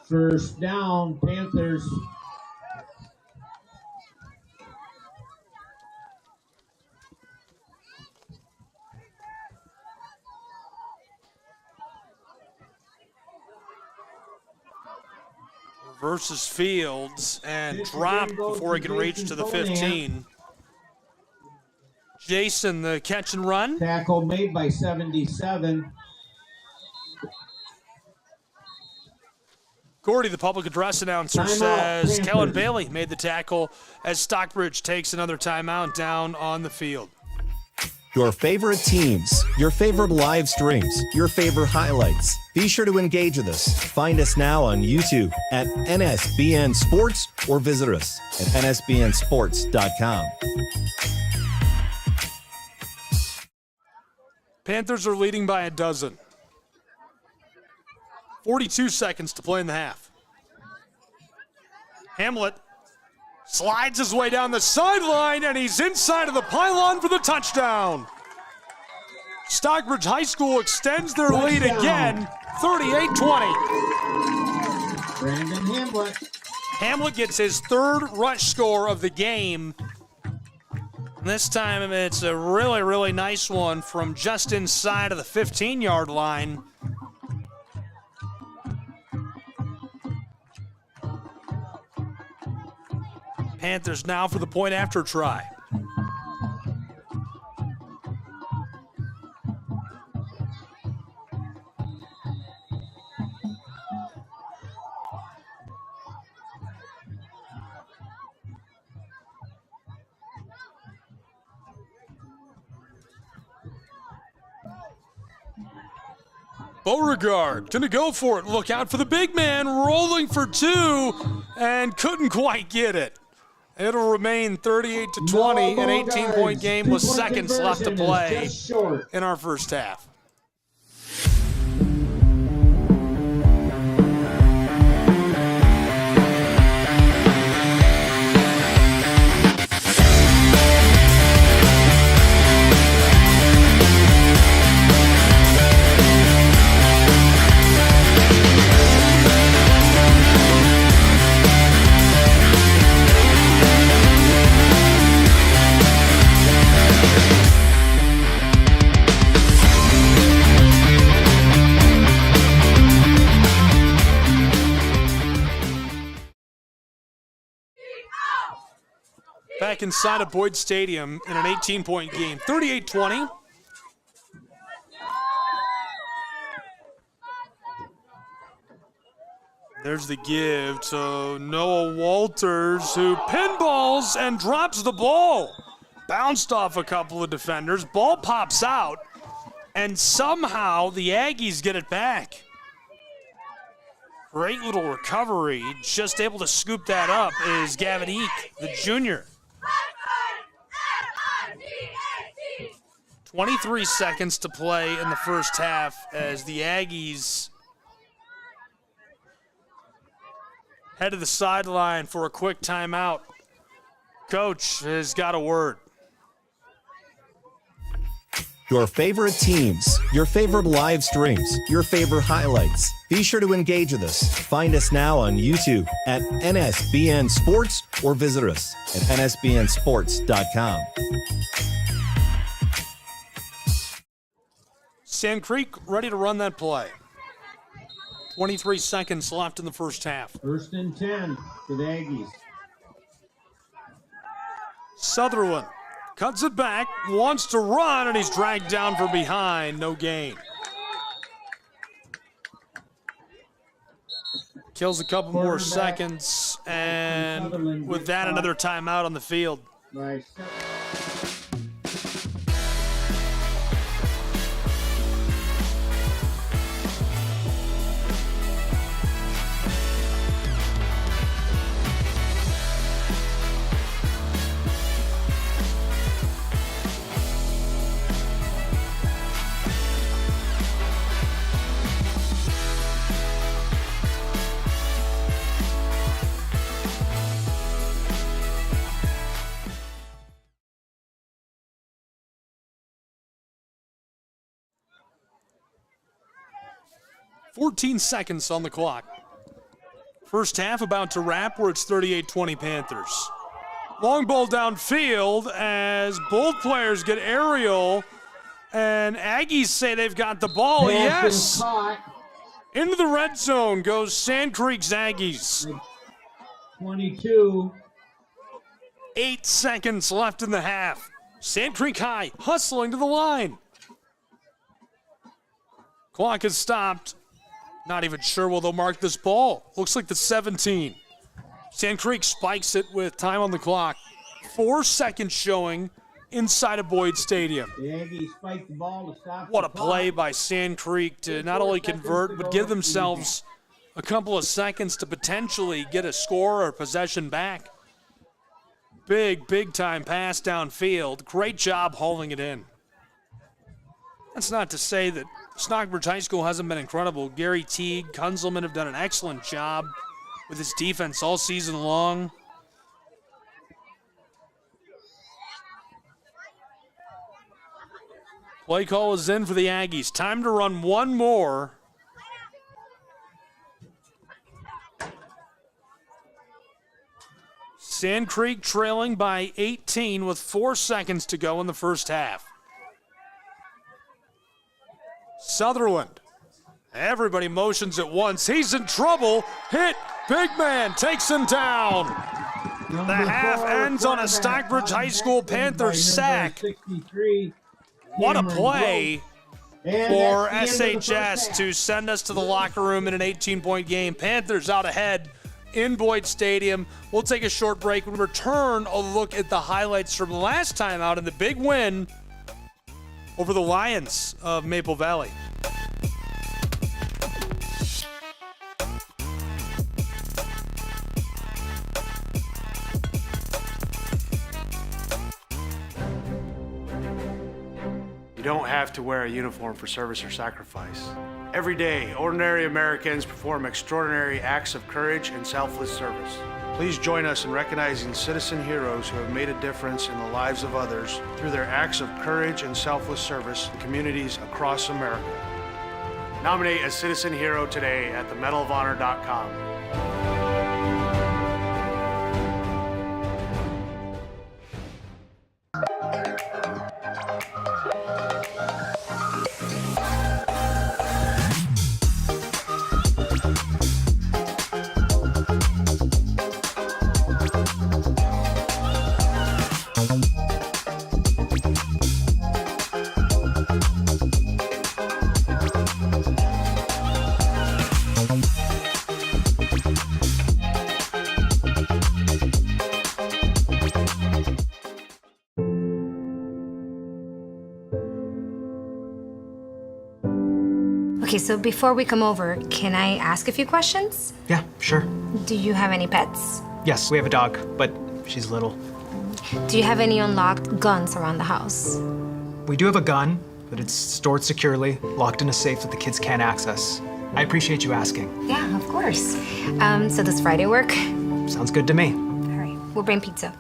First down, Panthers. Reverses Fields and dropped before he can reach to the 15. Jason, the catch and run. Tackle made by 77. Gordy, the public address announcer, Timeout, says Panthers. Kellen Bailey made the tackle as Stockbridge takes another timeout down on the field. Your favorite teams, your favorite live streams, your favorite highlights. Be sure to engage with us. Find us now on YouTube at NSBN Sports or visit us at nsbnsports.com. Panthers are leading by a dozen. 42 seconds to play in the half. Hamlet slides his way down the sideline, and he's inside of the pylon for the touchdown. Stockbridge High School extends their lead again, 38-20. Brandon Hamlet. Hamlet gets his third rush score of the game. And this time it's a really, really nice one from just inside of the 15-yard line. Panthers now for the point after try. Beauregard gonna go for it. Look out for the big man, rolling for two, and couldn't quite get it. It'll remain 38-20, an 18-point game with seconds left to play in our first half. Back inside of Boyd Stadium in an 18-point game, 38-20. There's the give to Noah Walters, who pinballs and drops the ball. Bounced off a couple of defenders. Ball pops out, and somehow the Aggies get it back. Great little recovery. Just able to scoop that up is Gavin Eek, the junior. 23 seconds to play in the first half as the Aggies head to the sideline for a quick timeout. Coach has got a word. Your favorite teams, your favorite live streams, your favorite highlights. Be sure to engage with us. Find us now on YouTube at NSBN Sports or visit us at nsbnsports.com. Sand Creek ready to run that play. 23 seconds left in the first half. 1st and 10 for the Aggies. Sutherland cuts it back, wants to run, and he's dragged down from behind. No gain. Kills a couple more seconds, and with that, another timeout on the field. Right. 14 seconds on the clock. First half about to wrap where it's 38-20 Panthers. Long ball downfield as both players get aerial, and Aggies say they've got the ball. Yes, Into the red zone goes Sand Creek's Aggies. 22. 8 seconds left in the half. Sand Creek High hustling to the line. Clock is stopped. Not even sure will they'll mark this ball. Looks like the 17. Sand Creek spikes it with time on the clock. 4 seconds showing inside of Boyd Stadium. The Aggies spike the ball to stop. What a play by Sand Creek to not only convert, but give themselves a couple of seconds to potentially get a score or possession back. Big time pass downfield. Great job hauling it in. That's not to say that Stockbridge High School hasn't been incredible. Gary Teague, Kunzelman have done an excellent job with his defense all season long. Play call is in for the Aggies. Time to run one more. Sand Creek trailing by 18 with 4 seconds to go in the first half. Sutherland. Everybody motions at once. He's in trouble. Hit. Big man takes him down. The half ends on a Stockbridge High School Panthers sack. 63. What a play for SHS to send us to the locker room in an 18-point game. Panthers out ahead in Boyd Stadium. We'll take a short break. When we return, a look at the highlights from last time out in the big win over the Lions of Maple Valley. You don't have to wear a uniform for service or sacrifice. Every day, ordinary Americans perform extraordinary acts of courage and selfless service. Please join us in recognizing citizen heroes who have made a difference in the lives of others through their acts of courage and selfless service in communities across America. Nominate a citizen hero today at themedalofhonor.com. Okay, so before we come over, can I ask a few questions? Yeah, sure. Do you have any pets? Yes, we have a dog, but she's little. Do you have any unlocked guns around the house? We do have a gun, but it's stored securely, locked in a safe that the kids can't access. I appreciate you asking. Yeah, of course. So does Friday work? Sounds good to me. All right, we'll bring pizza.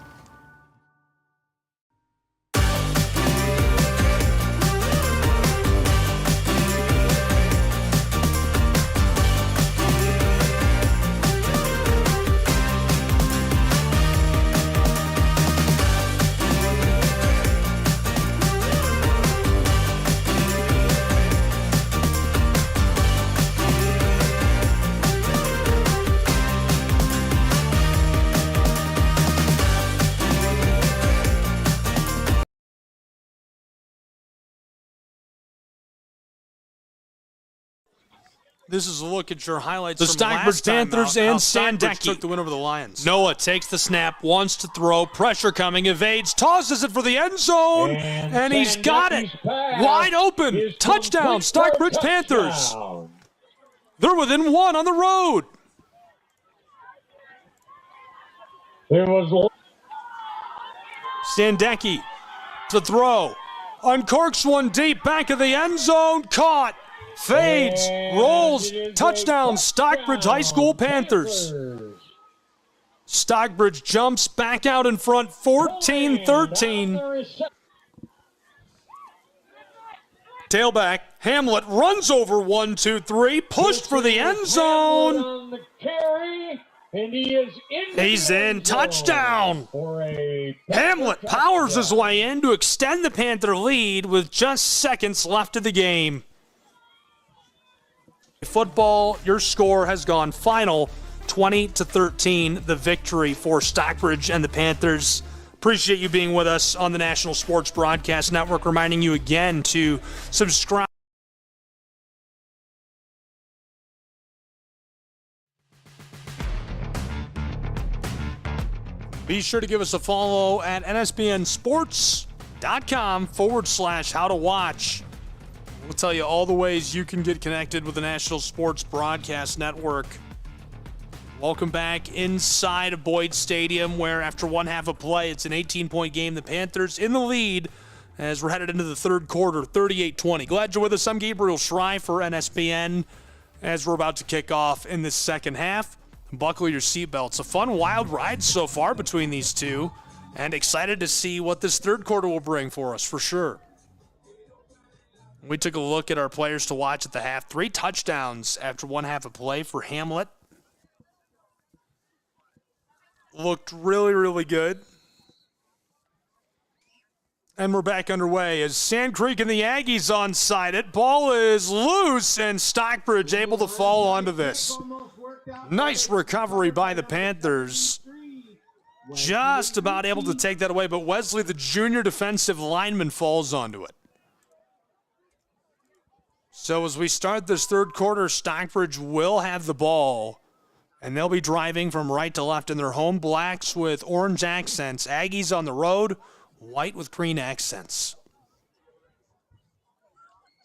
This is a look at your highlights from Stockbridge Panthers and Sandecki took the win over the Lions. Noah takes the snap, wants to throw, pressure coming, evades, tosses it for the end zone, and he's got it. Wide open. Touchdown, Stockbridge Panthers. They're within one on the road. Sandecki to throw. Uncorks one deep, back of the end zone, caught. Fades, rolls, touchdown, Stockbridge High School Panthers. Stockbridge jumps back out in front, 14-13. Tailback, Hamlet runs over 1, 2, 3, pushed for the end zone. He's in, touchdown. Hamlet powers his way in to extend the Panther lead with just seconds left of the game. Football, your score has gone final 20-13, the victory for Stockbridge and the Panthers. Appreciate you being with us on the National Sports Broadcast Network. Reminding you again to subscribe. Be sure to give us a follow at nsbnsports.com/how-to-watch. We'll tell you all the ways you can get connected with the National Sports Broadcast Network. Welcome back inside of Boyd Stadium, where after one half of play, it's an 18-point game. The Panthers in the lead as we're headed into the third quarter, 38-20. Glad you're with us. I'm Gabriel Schrei for NSBN as we're about to kick off in the second half. Buckle your seatbelts. A fun, wild ride so far between these two, and excited to see what this third quarter will bring for us, for sure. We took a look at our players to watch at the half. 3 touchdowns after one half of play for Hamlet. Looked really, really good. And we're back underway as Sand Creek and the Aggies onside it. Ball is loose, and Stockbridge able to fall onto this. Nice recovery by the Panthers. Just about able to take that away, but Wesley, the junior defensive lineman, falls onto it. So as we start this third quarter, Stockbridge will have the ball, and they'll be driving from right to left in their home blacks with orange accents. Aggies on the road, white with green accents.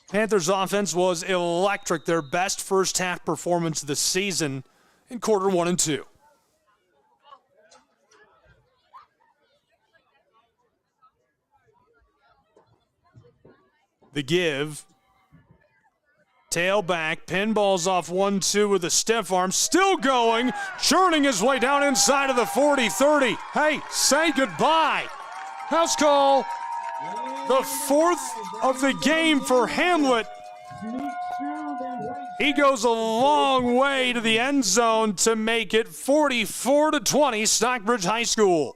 Panthers offense was electric, their best first half performance of the season in quarter 1 and 2. The give. Tailback, pinballs off 1-2 with a stiff arm, still going, churning his way down inside of the 40-30. Hey, say goodbye. House call. The 4th of the game for Hamlet. He goes a long way to the end zone to make it 44-20, Stockbridge High School.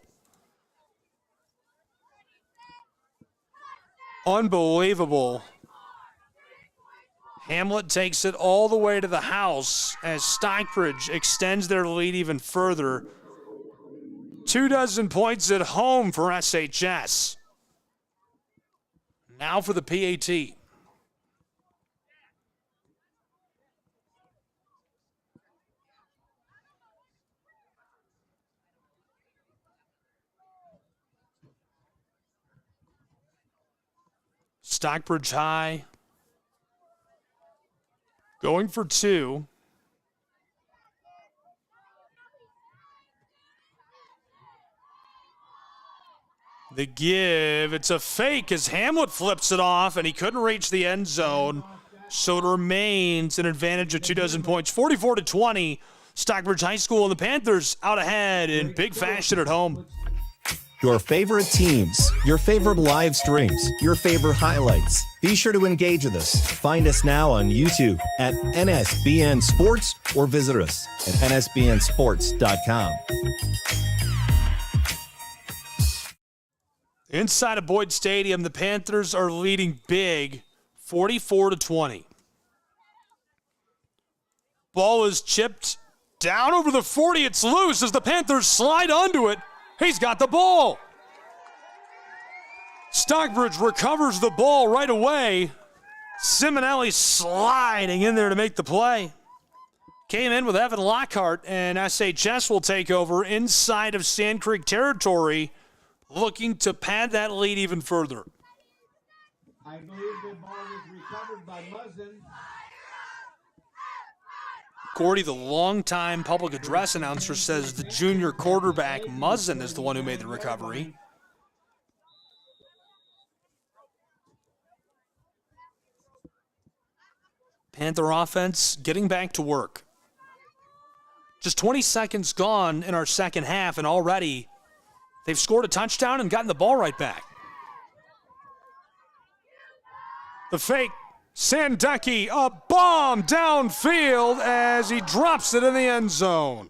Unbelievable. Hamlet takes it all the way to the house as Stockbridge extends their lead even further. 24 points at home for SHS. Now for the PAT. Stockbridge High going for 2. The give, it's a fake as Hamlet flips it off, and he couldn't reach the end zone. So it remains an advantage of 24 points, 44-20. Stockbridge High School and the Panthers out ahead in big fashion at home. Your favorite teams, your favorite live streams, your favorite highlights. Be sure to engage with us. Find us now on YouTube at NSBN Sports or visit us at nsbnsports.com. Inside of Boyd Stadium, the Panthers are leading big, 44-20. Ball is chipped down over the 40. It's loose as the Panthers slide onto it. He's got the ball. Stockbridge recovers the ball right away. Simonelli sliding in there to make the play. Came in with Evan Lockhart, and SHS will take over inside of Sand Creek territory, looking to pad that lead even further. I believe the ball was recovered by Muzzin. Gordy, the longtime public address announcer, says the junior quarterback, Muzzin, is the one who made the recovery. Panther offense getting back to work. Just 20 seconds gone in our second half, and already they've scored a touchdown and gotten the ball right back. The fake. Sandecki, a bomb downfield as he drops it in the end zone.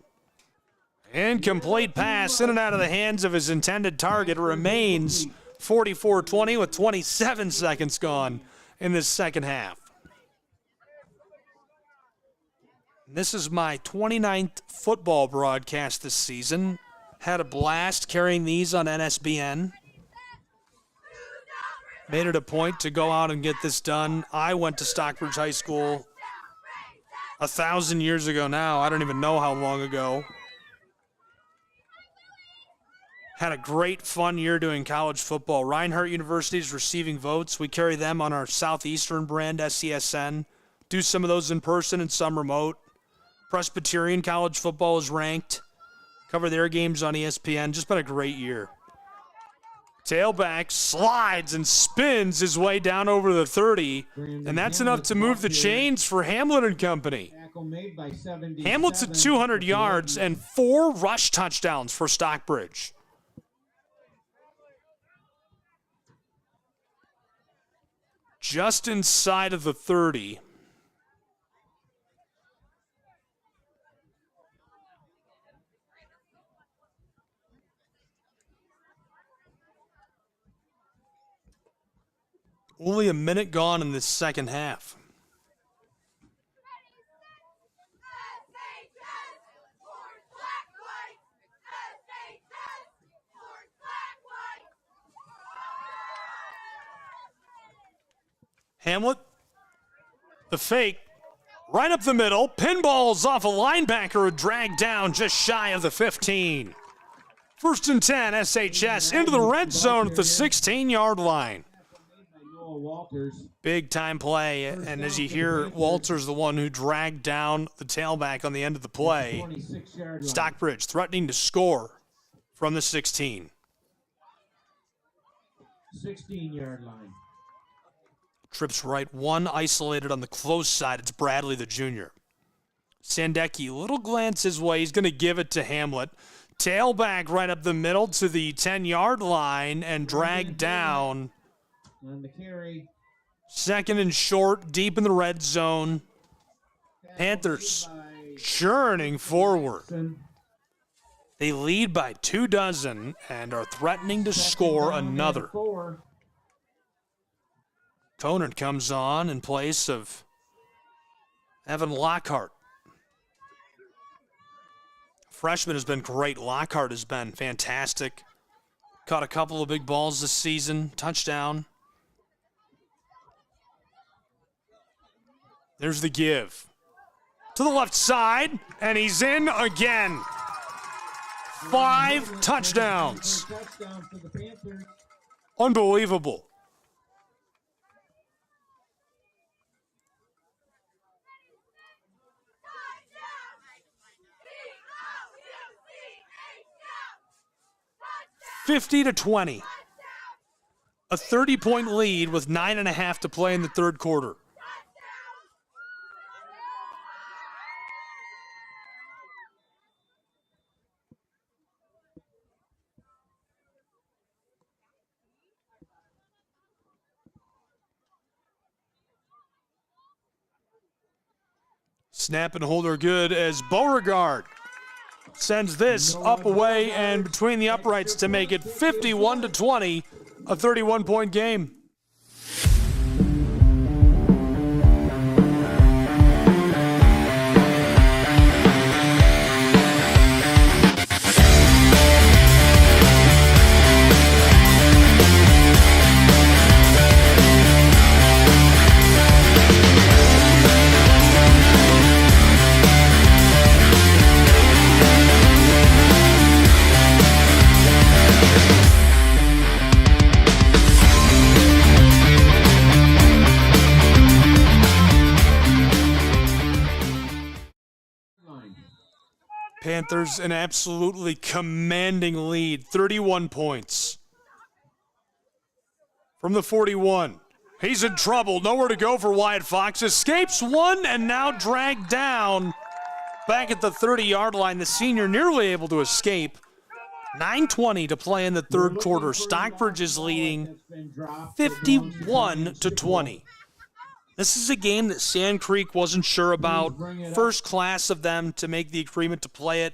Incomplete pass in and out of the hands of his intended target. Remains 44-20 with 27 seconds gone in this second half. This is my 29th football broadcast this season. Had a blast carrying these on NSBN. Made it a point to go out and get this done. I went to Stockbridge High School 1,000 years ago now. I don't even know how long ago. Had a great, fun year doing college football. Reinhardt University is receiving votes. We carry them on our Southeastern brand, SCSN. Do some of those in person and some remote. Presbyterian College Football is ranked. Cover their games on ESPN. Just been a great year. Tailback slides and spins his way down over the 30, and that's enough to move the chains for Hamlet and company. Hamlet's at 200 yards and 4 rush touchdowns for Stockbridge. Just inside of the 30. Only a minute gone in this second half. Hamlet, the fake, right up the middle. Pinballs off a linebacker, dragged down just shy of the 15. 1st and 10, SHS into the red zone at the 16-yard line. Big time play, and as you hear, Walters the one who dragged down the tailback on the end of the play. Stockbridge threatening to score from the 16. 16-yard line. Trips right, one isolated on the close side. It's Bradley, the junior. Sandecki, little glance his way. He's going to give it to Hamlet. Tailback right up the middle to the 10-yard line and dragged down. On the carry. 2nd and short, deep in the red zone. Panthers churning forward. They lead by 24 and are threatening to score another. Conant comes on in place of Evan Lockhart. Freshman has been great. Lockhart has been fantastic. Caught a couple of big balls this season. Touchdown. There's the give. To the left side, and he's in again. 5 touchdowns. Unbelievable. $50-20. A 30-point lead with 9.5 to play in the third quarter. Snap and hold are good as Beauregard sends this up, away, and between the uprights to make it 51-20, a 31-point game. Panthers an absolutely commanding lead, 31 points. From the 41, he's in trouble, nowhere to go for Wyatt Fox. Escapes one and now dragged down back at the 30-yard line. The senior nearly able to escape. 9:20 to play in the third quarter. Stockbridge is leading 51-20. This is a game that Sand Creek wasn't sure about. First class of them to make the agreement to play it.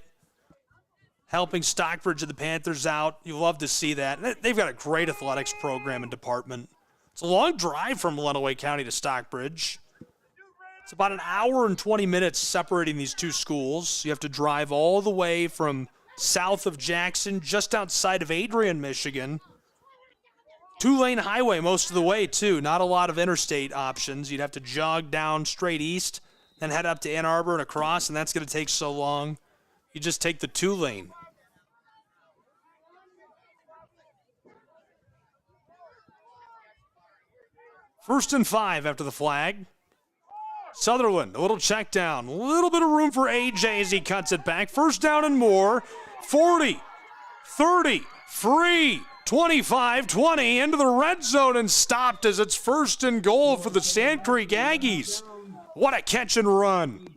Helping Stockbridge and the Panthers out. You love to see that. They've got a great athletics program and department. It's a long drive from Lenawee County to Stockbridge. It's about an hour and 20 minutes separating these two schools. You have to drive all the way from south of Jackson, just outside of Adrian, Michigan. 2-lane highway most of the way, too. Not a lot of interstate options. You'd have to jog down straight east, then head up to Ann Arbor and across, and that's going to take so long. You just take the 2-lane. First and 5 after the flag. Sutherland, a little check down. A little bit of room for AJ as he cuts it back. First down and more. 40, 30, free, 25, 20, into the red zone and stopped as it's first and goal for the Sand Creek Aggies. What a catch and run.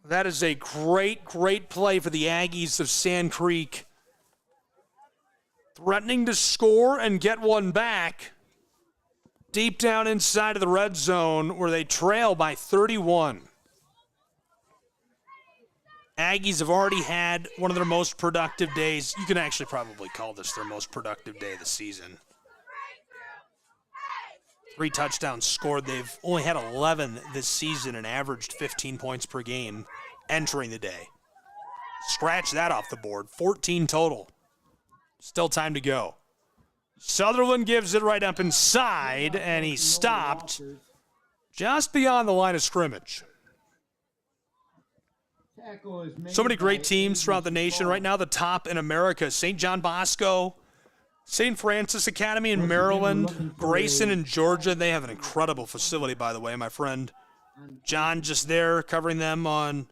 That is a great, great play for the Aggies of Sand Creek. Threatening to score and get one back. Deep down inside of the red zone where they trail by 31. Aggies have already had one of their most productive days. You can actually probably call this their most productive day of the season. 3 touchdowns scored. They've only had 11 this season and averaged 15 points per game entering the day. Scratch that off the board. 14 total. Still time to go. Sutherland gives it right up inside, and he stopped just beyond the line of scrimmage. So many great teams throughout the nation. Right now, the top in America, St. John Bosco, St. Francis Academy in Maryland, Grayson in Georgia. They have an incredible facility, by the way. My friend John just there covering them on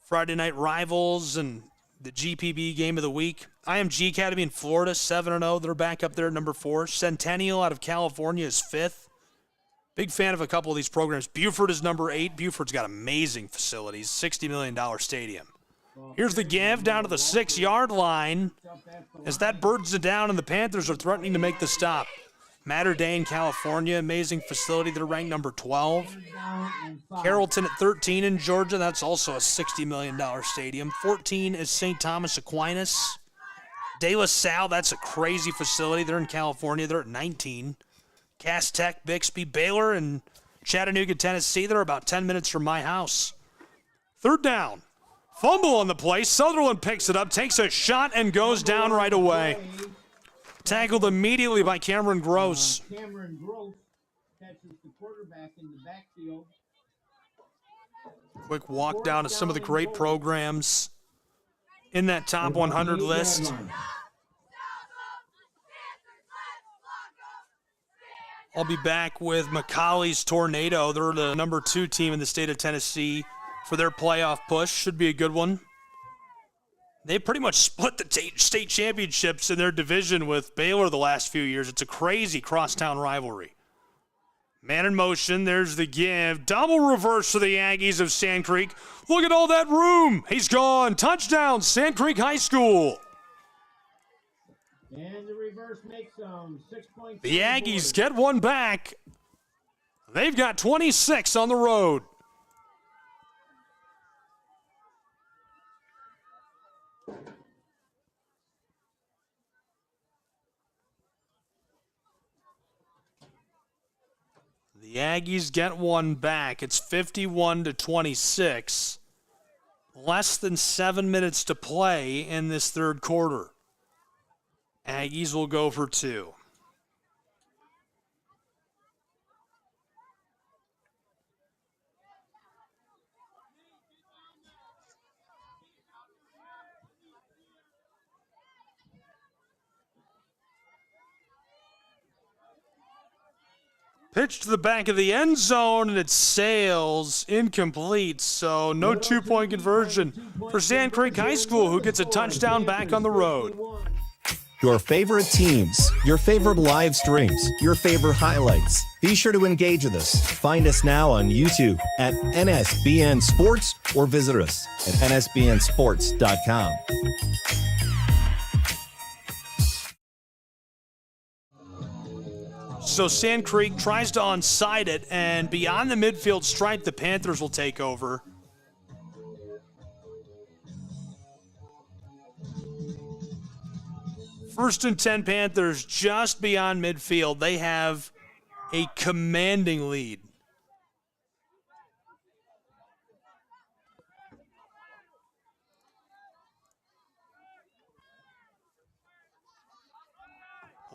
Friday Night Rivals and the GPB Game of the Week. IMG Academy in Florida, 7-0. They're back up there at number 4. Centennial out of California is 5th. Big fan of a couple of these programs. Buford is number 8. Buford's got amazing facilities, $60 million stadium. Here's the give down to the 6-yard line as that birds it down and the Panthers are threatening to make the stop. Mater Dei in California, amazing facility. They're ranked number 12. Carrollton at 13 in Georgia. That's also a $60 million stadium. 14 is St. Thomas Aquinas. De La Salle, that's a crazy facility. They're in California. They're at 19. Cass Tech, Bixby, Baylor, and Chattanooga, Tennessee. They're about 10 minutes from my house. Third down. Fumble on the play. Sutherland picks it up, takes a shot, and goes down right away. Tackled immediately by Cameron Gross. Cameron Gross catches the quarterback in the backfield. Quick walk down to some of the great programs in that top 100 list. I'll be back with McCauley's Tornado. They're the number 2 team in the state of Tennessee for their playoff push. Should be a good one. They pretty much split the state championships in their division with Baylor the last few years. It's a crazy crosstown rivalry. Man in motion, there's the give. Double reverse for the Aggies of Sand Creek. Look at all that room. He's gone. Touchdown, Sand Creek High School. And the reverse makes 6 points. The Aggies get one back. They've got 26 on the road. The Aggies get one back. It's 51-26. Less than 7 minutes to play in this third quarter. Aggies will go for 2. Pitch to the back of the end zone, and it sails incomplete, so no 2-point conversion for Sand Creek High School, who gets a touchdown back on the road. Your favorite teams, your favorite live streams, your favorite highlights. Be sure to engage with us. Find us now on YouTube at NSBN Sports or visit us at nsbnsports.com. So Sand Creek tries to onside it, and beyond the midfield stripe, the Panthers will take over. First and 10 Panthers just beyond midfield. They have a commanding lead.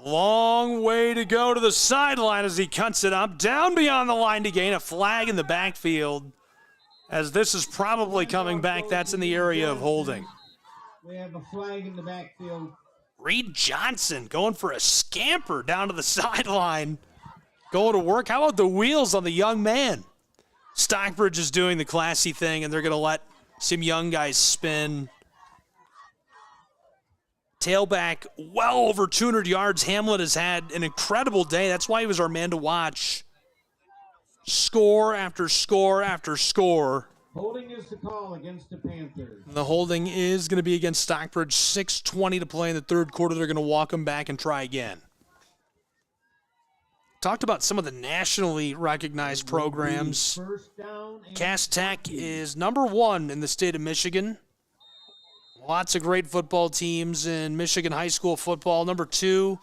Long way to go to the sideline as he cuts it up. Down beyond the line to gain a flag in the backfield. As this is probably coming back, that's in the area of holding. We have a flag in the backfield. Reed Johnson going for a scamper down to the sideline. Going to work. How about the wheels on the young man? Stockbridge is doing the classy thing, and they're going to let some young guys spin. Tailback, well over 200 yards. Hamlet has had an incredible day. That's why he was our man to watch. Score after score after score. Holding is the call against the Panthers. The holding is going to be against Stockbridge. 6:20 to play in the third quarter. They're going to walk him back and try again. Talked about some of the nationally recognized programs. Cass Tech is number 1 in the state of Michigan. Lots of great football teams in Michigan high school football. Number 2,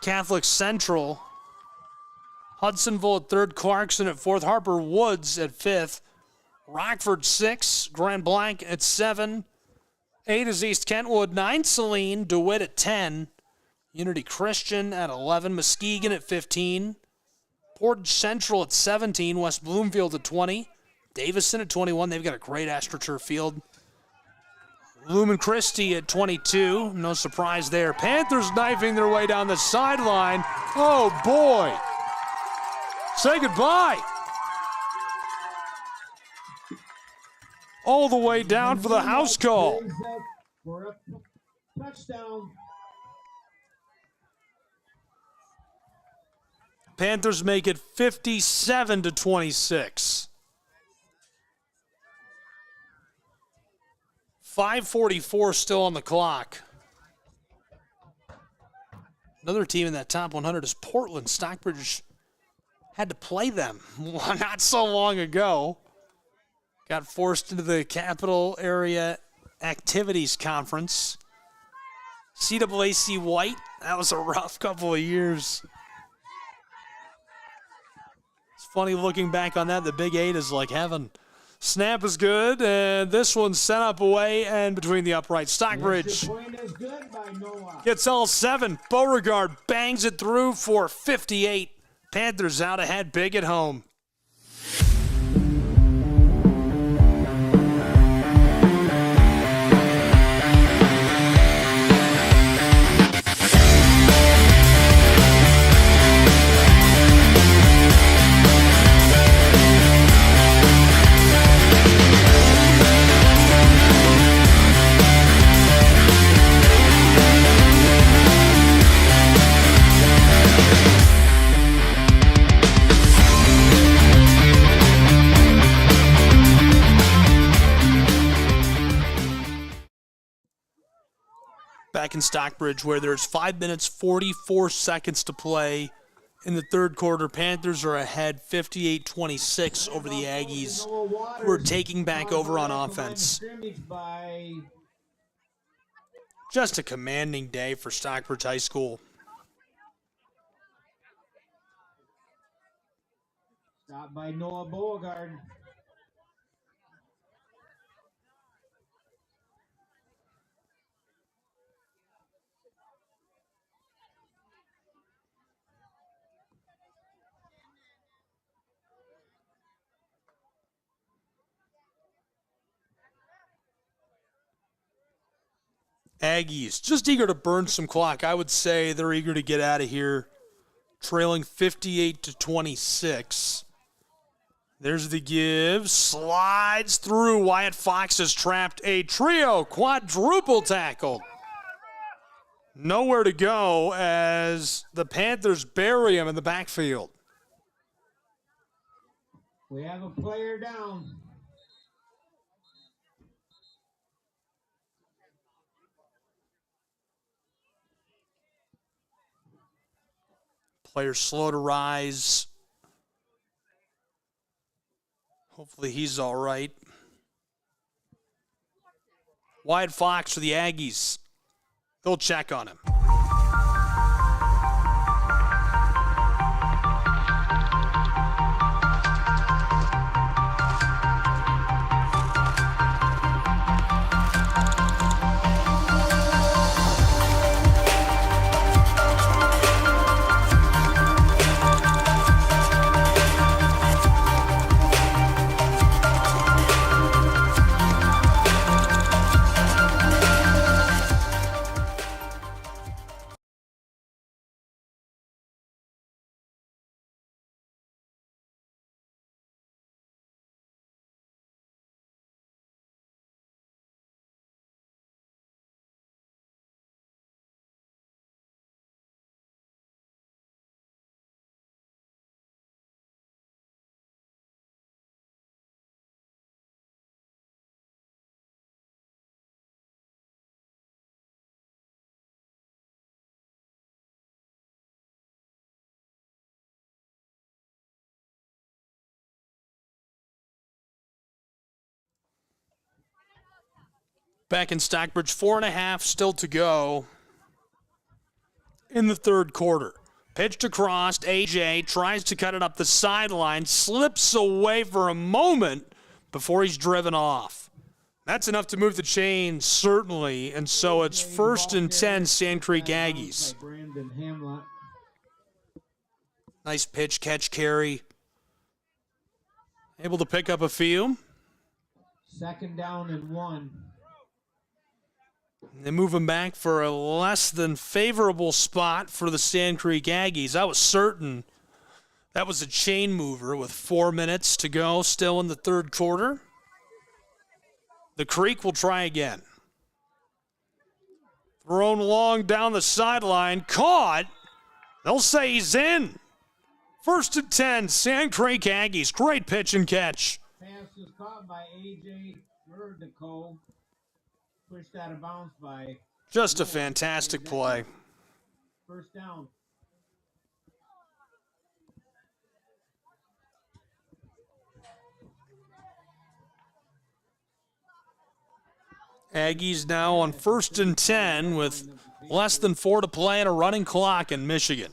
Catholic Central. Hudsonville at 3rd, Clarkson at 4th, Harper Woods at 5th. Rockford 6, Grand Blanc at 7. 8 is East Kentwood. 9, Saline. DeWitt at 10. Unity Christian at 11. Muskegon at 15. Portage Central at 17. West Bloomfield at 20. Davison at 21. They've got a great AstroTurf field. Lumen Christi at 22. No surprise there. Panthers knifing their way down the sideline. Oh, boy. Say goodbye. All the way down for the house call. For a touchdown. Panthers make it 57-26. 5:44 still on the clock. Another team in that top 100 is Portland. Stockbridge had to play them not so long ago. Got forced into the Capital Area Activities Conference. CAAC White, that was a rough couple of years. It's funny looking back on that. The Big 8 is like heaven. Snap is good, and this one's sent up away and between the uprights. Stockbridge gets all 7. Beauregard bangs it through for 58. Panthers out ahead big at home. Back in Stockbridge, where there's 5 minutes, 44 seconds to play in the third quarter. Panthers are ahead 58-26 over the Aggies, who are taking back over on offense. Just a commanding day for Stockbridge High School. Stopped by Noah Beauregard. Aggies just eager to burn some clock. I would say they're eager to get out of here, trailing 58-26. There's the give. Slides through. Wyatt Fox has trapped a trio. Quadruple tackle. Nowhere to go as the Panthers bury him in the backfield. We have a player down. Player slow to rise. Hopefully he's all right. Wyatt Fox for the Aggies. They'll check on him. Back in Stockbridge, 4.5 still to go in the third quarter. Pitched across, AJ tries to cut it up the sideline, slips away for a moment before he's driven off. That's enough to move the chains, certainly, and so it's 1st and 10, Sand Creek Aggies. Nice pitch, catch, carry. Able to pick up a few. 2nd down and 1. They move him back for a less than favorable spot for the Sand Creek Aggies. I was certain that was a chain mover with 4 minutes to go still in the third quarter. The Creek will try again. Thrown long down the sideline. Caught. They'll say he's in. 1st and 10, Sand Creek Aggies. Great pitch and catch. Pass was caught by AJ Vertico. Pushed out of bounds by. Just a fantastic play. 1st down. Aggies now on 1st and 10 with less than 4 to play and a running clock in Michigan.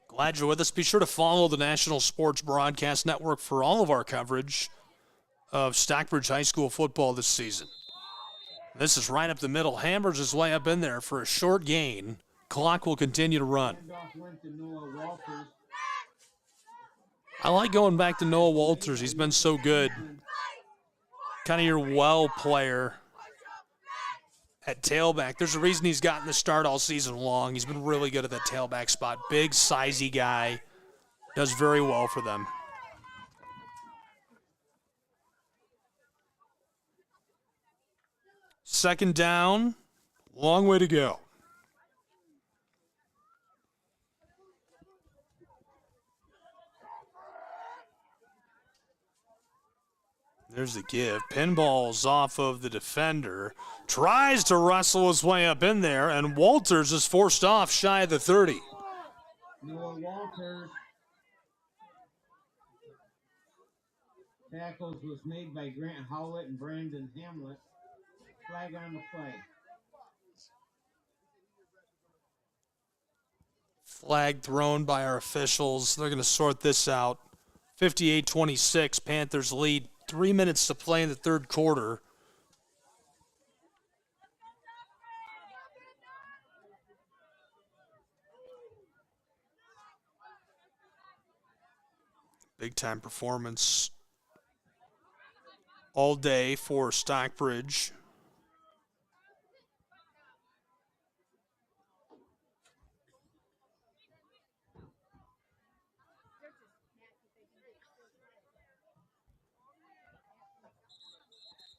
Glad you're with us. Be sure to follow the National Sports Broadcast Network for all of our coverage of Stockbridge High School football this season. This is right up the middle. Hammers his way up in there for a short gain. Clock will continue to run. I like going back to Noah Walters. He's been so good. Kind of your well player at tailback. There's a reason he's gotten the start all season long. He's been really good at that tailback spot. Big, sizey guy. Does very well for them. Second down. Long way to go. There's the give. Pinball's off of the defender. Tries to wrestle his way up in there, and Walters is forced off shy of the 30. Noah Walters. Tackles was made by Grant Howlett and Brandon Hamlet. Flag on the play. Flag thrown by our officials. They're going to sort this out. 58-26, Panthers lead. 3 minutes to play in the third quarter. Big time performance all day for Stockbridge.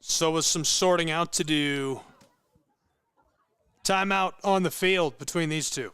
So with some sorting out to do, timeout on the field between these two.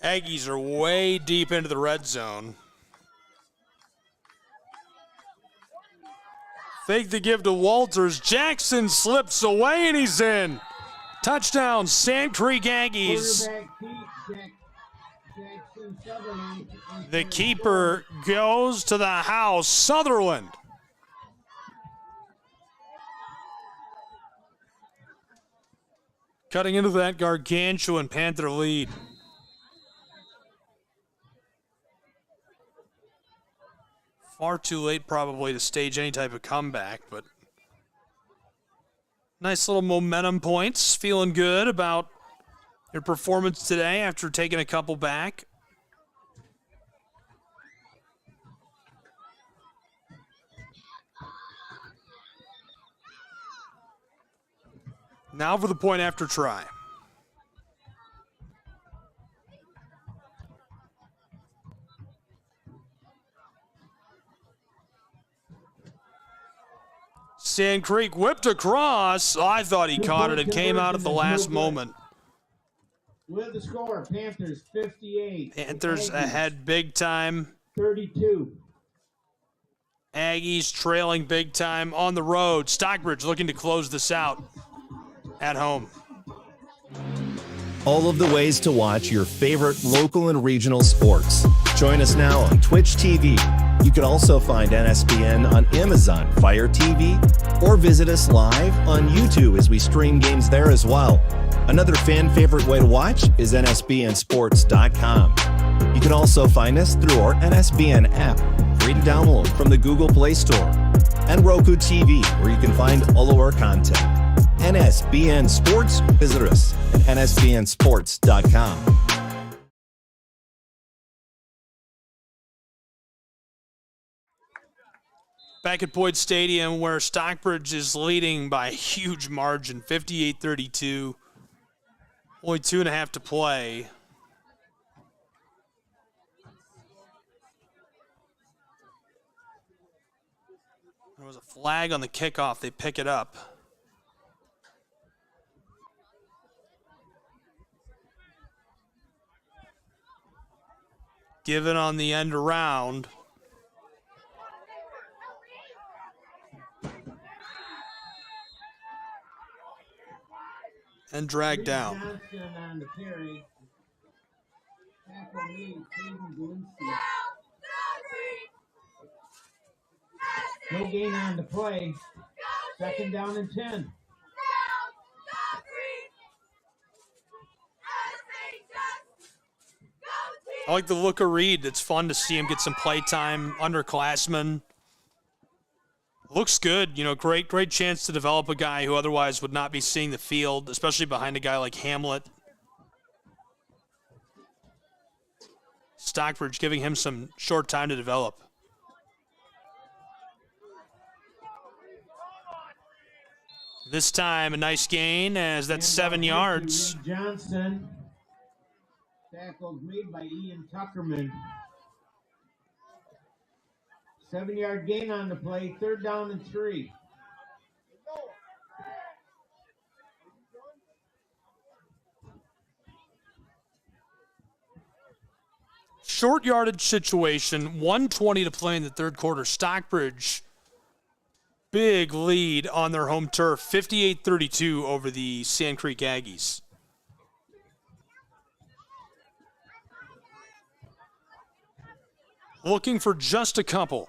Aggies are way deep into the red zone. Fake the give to Walters. Jackson slips away and he's in. Touchdown, Sand Creek Aggies. The keeper goes to the house, Sutherland. Cutting into that gargantuan Panther lead. Far too late probably to stage any type of comeback, but Nice little momentum points. Feeling good about your performance today after taking a couple back. Now for the point after try. Sand Creek whipped across. Oh, I thought he caught it. It came out at the last moment. With the score, Panthers 58. Panthers ahead big time. 32. Aggies trailing big time on the road. Stockbridge looking to close this out at home. All of the ways to watch your favorite local and regional sports. Join us now on Twitch TV. You can also find NSBN on Amazon Fire TV or visit us live on YouTube as we stream games there as well. Another fan favorite way to watch is nsbnsports.com. You can also find us through our NSBN app, free to download from the Google Play Store, and Roku TV, where you can find all of our content. NSBN Sports, visit us at nsbnsports.com. Back at Boyd Stadium, where Stockbridge is leading by a huge margin, 58-32. Only 2.5 to play. There was a flag on the kickoff. They pick it up. Given on the end around. And dragged down. Johnson on the carry. Tackle made, Hayden Glinski. No gain on the play. Second down and 10. I like the look of Reed. It's fun to see him get some play time, underclassmen. Looks good, you know, great chance to develop a guy who otherwise would not be seeing the field, especially behind a guy like Hamlet. Stockbridge giving him some short time to develop. This time a nice gain as that's 7 yards. Johnson. Tackles made by Ian Tuckerman. 7-yard gain on the play, third down and 3. Short yardage situation, 1:20 to play in the third quarter. Stockbridge, big lead on their home turf, 58-32 over the Sand Creek Aggies. Looking for just a couple.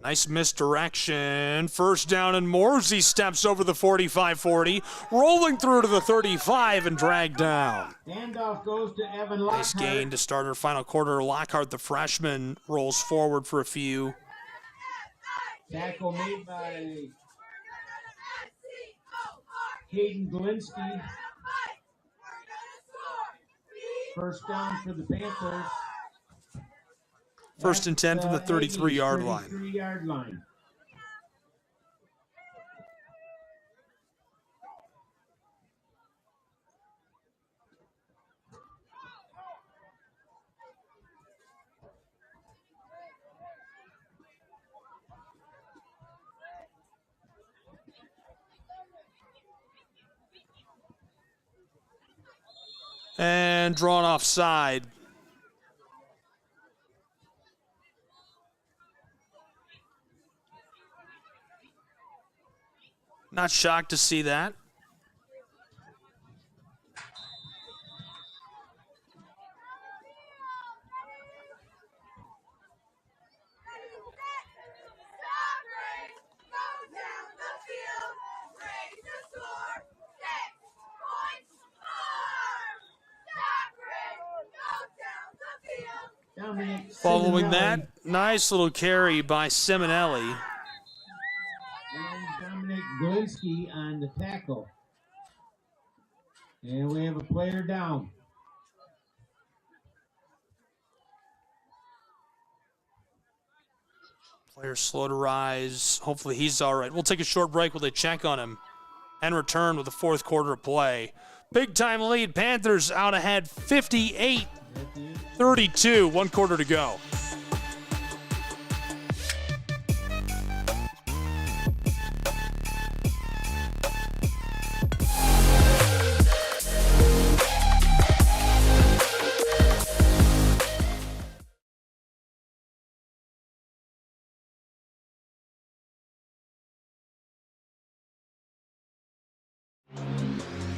Nice misdirection. First down and more. He steps over the 45-40, rolling through to the 35 and dragged down. Handoff goes to Evan Lockhart. Nice gain to start our final quarter. Lockhart, the freshman, rolls forward for a few. Tackle made by Hayden Glinski. First down for the Panthers. First and 10 from the 33-yard line. 33-yard line. And drawn offside. Not shocked to see that. Following that, nice little carry by Simonelli. And Dominic Glinsky on the tackle. And we have a player down. Player slow to rise. Hopefully he's all right. We'll take a short break while they check on him and return with the fourth quarter of play. Big time lead. Panthers out ahead 58-32. 1 quarter to go.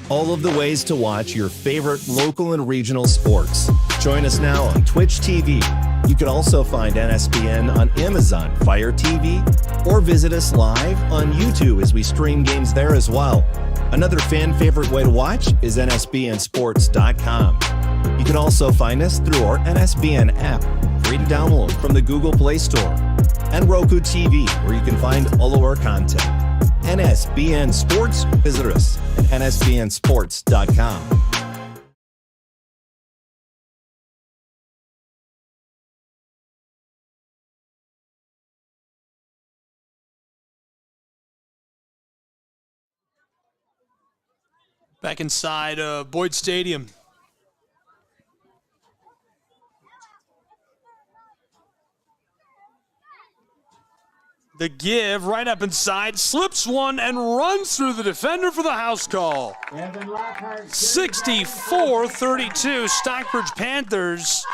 All of the ways to watch your favorite local and regional sports. Join us now on Twitch TV. You can also find NSBN on Amazon Fire TV or visit us live on YouTube as we stream games there as well. Another fan favorite way to watch is NSBNsports.com. You can also find us through our NSBN app, free to download from the Google Play Store, and Roku TV, where you can find all of our content. NSBN Sports, visit us at nsbnsports.com. Back inside Boyd Stadium. The give right up inside, slips one and runs through the defender for the house call. 64-32 Stockbridge Panthers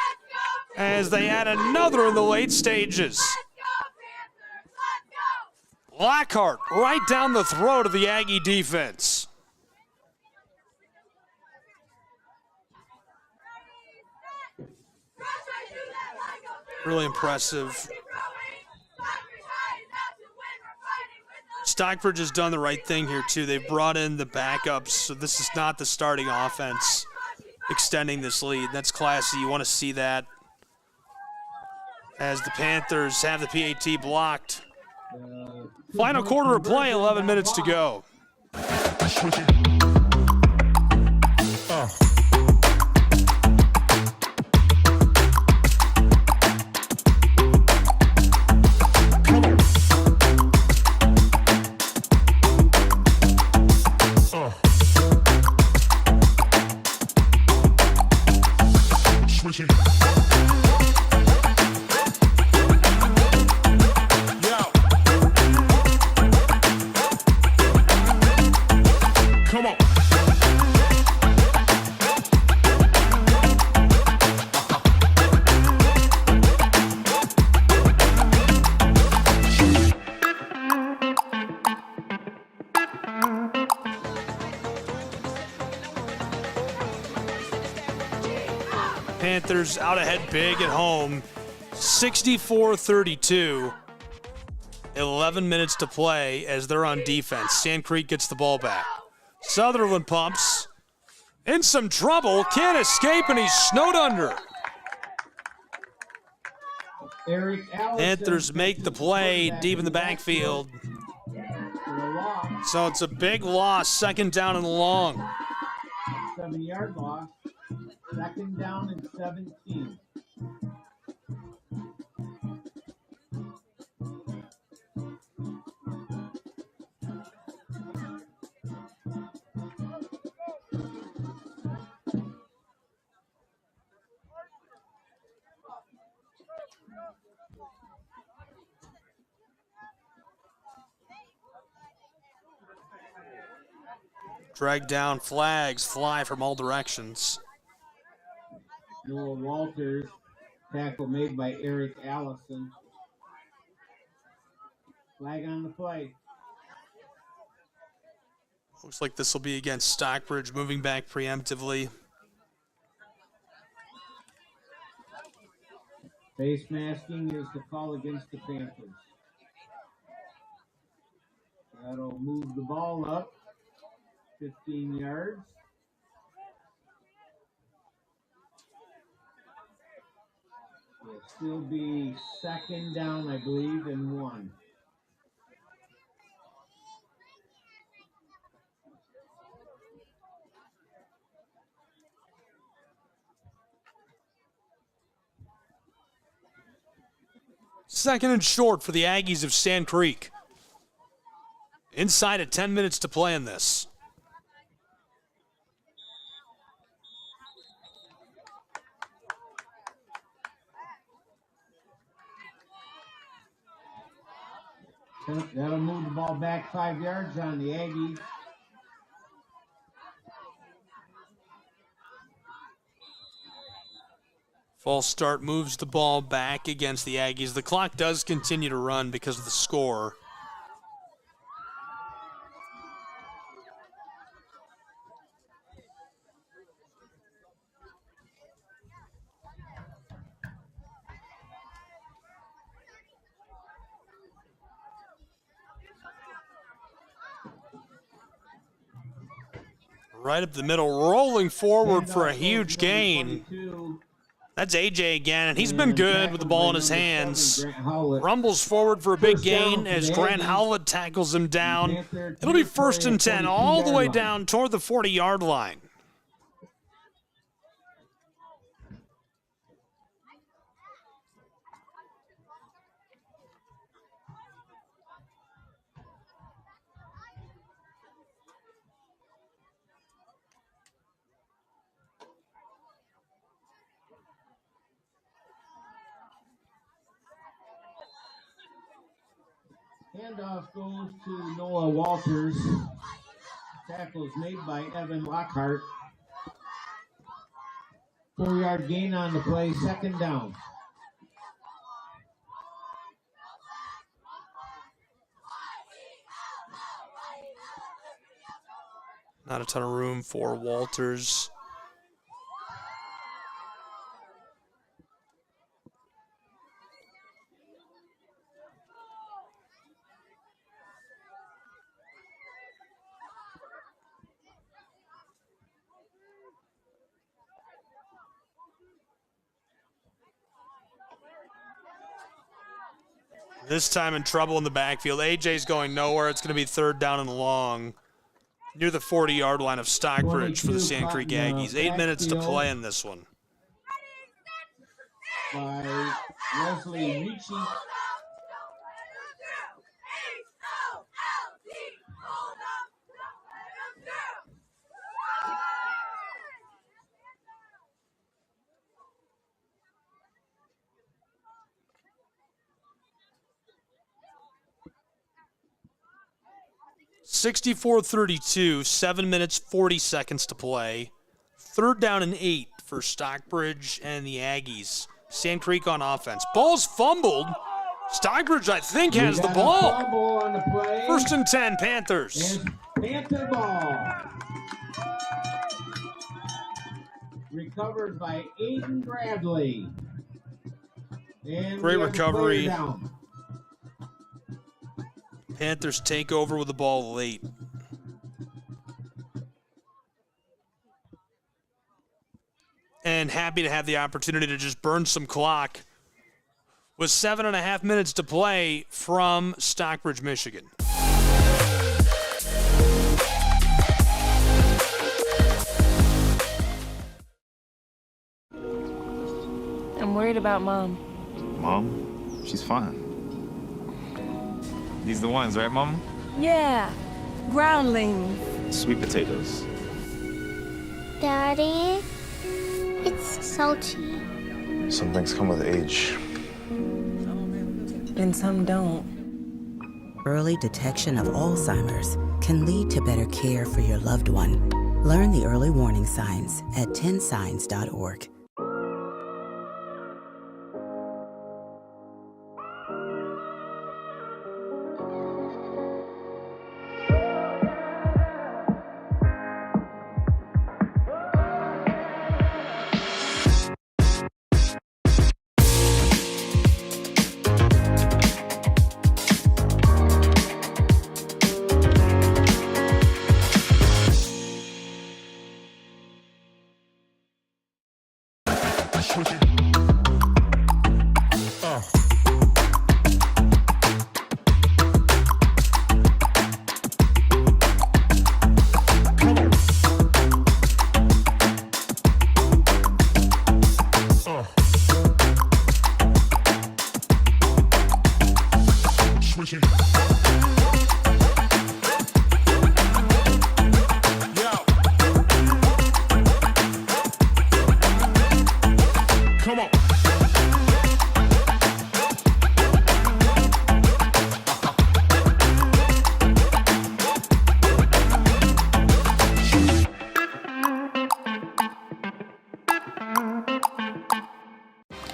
as they add another in the late stages. Lockhart right down the throat of the Aggie defense. Really impressive. Stockbridge has done the right thing here, too. They've brought in the backups, so this is not the starting offense extending this lead. That's classy. You want to see that as the Panthers have the PAT blocked. Final quarter of play, 11 minutes to go. Panthers out ahead big at home, 64-32. 11 minutes to play as they're on defense. Sand Creek gets the ball back. Sutherland pumps. In some trouble, can't escape, and he's snowed under. Panthers make the play deep in the backfield. So it's a big loss, second down and long. 7-yard loss. Second down and 17. Drag down, flags fly from all directions. Noah Walters, tackle made by Eric Allison. Flag on the play. Looks like this will be against Stockbridge, moving back preemptively. Face masking is the call against the Panthers. That'll move the ball up 15 yards. It'll still be second down, I believe, and 1. Second and short for the Aggies of Sand Creek. Inside of 10 minutes to play in this. That'll move the ball back 5 yards on the Aggies. False start moves the ball back against the Aggies. The clock does continue to run because of the score. Right up the middle, rolling forward for a huge gain. That's AJ again, and he's been good with the ball in his hands. Rumbles forward for a big gain as Grant Howlett tackles him down. It'll be 1st and 10 all the way down toward the 40-yard line. Handoff goes to Noah Walters. Tackle is made by Evan Lockhart. 4-yard gain on the play, 2nd down. Not a ton of room for Walters. This time in trouble in the backfield. AJ's going nowhere. It's going to be 3rd down and long near the 40-yard line of Stockbridge for the Sand Creek Aggies. 8 minutes to play in this one. By Wesley Ricci. (64-32), 7 minutes, 40 seconds to play. 3rd down and 8 for Stockbridge and the Aggies. Sand Creek on offense. Ball's fumbled. Stockbridge, I think, has the ball. On the play. 1st and 10, Panthers. And Panther ball. Recovered by Aiden Bradley. And great recovery. Down. Panthers take over with the ball late. And happy to have the opportunity to just burn some clock with 7.5 minutes to play from Stockbridge, Michigan. I'm worried about Mom. Mom? She's fine. These the ones, right, Mom? Yeah, groundlings. Sweet potatoes. Daddy, it's salty. Some things come with age. And some don't. Early detection of Alzheimer's can lead to better care for your loved one. Learn the early warning signs at 10signs.org. Come on.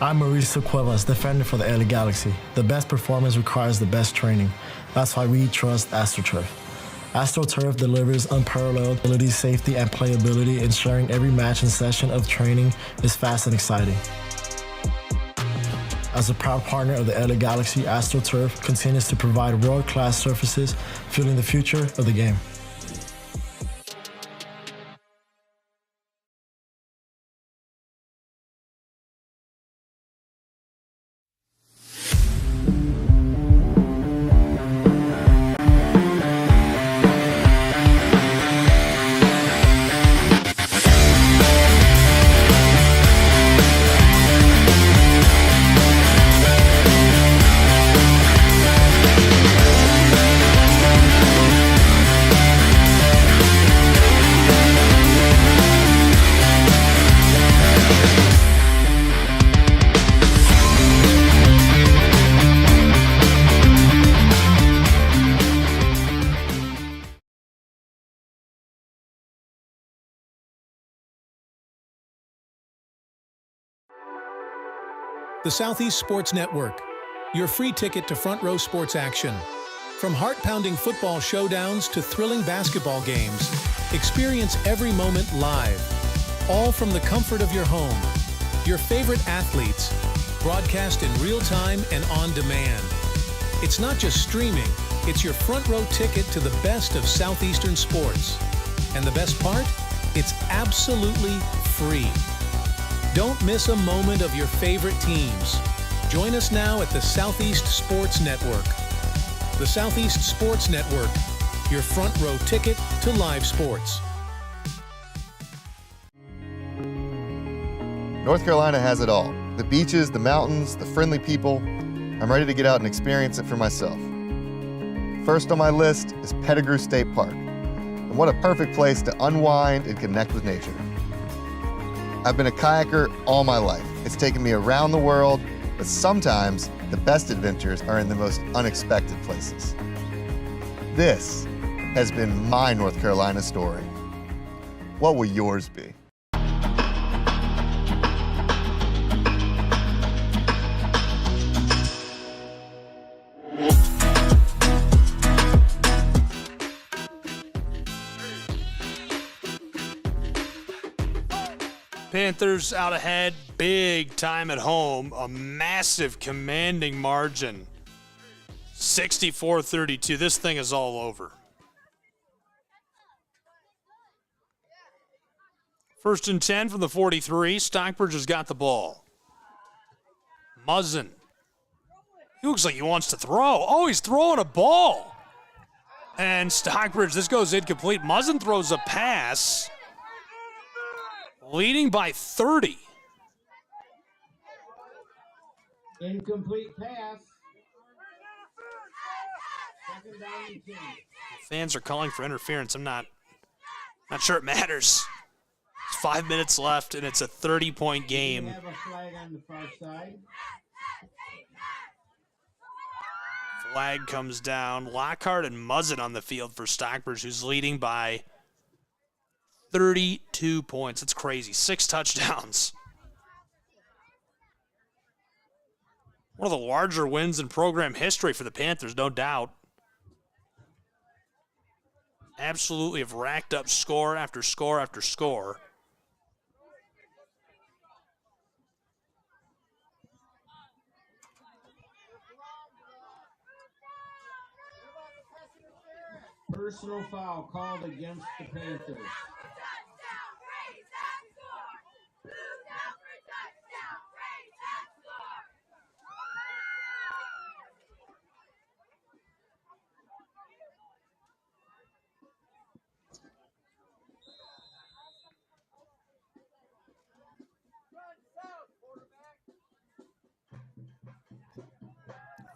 I'm Mauricio Cuevas, defender for the LA Galaxy. The best performance requires the best training. That's why we trust AstroTurf. AstroTurf delivers unparalleled ability, safety, and playability, ensuring every match and session of training is fast and exciting. As a proud partner of the LA Galaxy, AstroTurf continues to provide world-class surfaces, fueling the future of the game. The Southeast Sports Network, your free ticket to front row sports action. From heart-pounding football showdowns to thrilling basketball games, experience every moment live, all from the comfort of your home. Your favorite athletes, broadcast in real time and on demand. It's not just streaming, it's your front row ticket to the best of Southeastern sports. And the best part? It's absolutely free. Don't miss a moment of your favorite teams. Join us now at the Southeast Sports Network. The Southeast Sports Network, your front row ticket to live sports. North Carolina has it all. The beaches, the mountains, the friendly people. I'm ready to get out and experience it for myself. First on my list is Pettigrew State Park. And what a perfect place to unwind and connect with nature. I've been a kayaker all my life. It's taken me around the world, but sometimes the best adventures are in the most unexpected places. This has been my North Carolina story. What will yours be? Panthers out ahead, big time at home, a massive commanding margin. 64-32, this thing is all over. First and 10 from the 43, Stockbridge has got the ball. Muzzin. He looks like he wants to throw. Oh, he's throwing a ball. And Stockbridge, this goes incomplete. Muzzin throws a pass. Leading by 30. Incomplete pass. Second down and 10. Fans are calling for interference. I'm not sure it matters. It's 5 minutes left, and it's a 30-point game. We have a flag on the far side. Flag comes down. Lockhart and Muzzin on the field for Stockbridge, who's leading by 32 points. It's crazy. 6 touchdowns. One of the larger wins in program history for the Panthers, no doubt. Absolutely have racked up score after score after score. Personal foul called against the Panthers.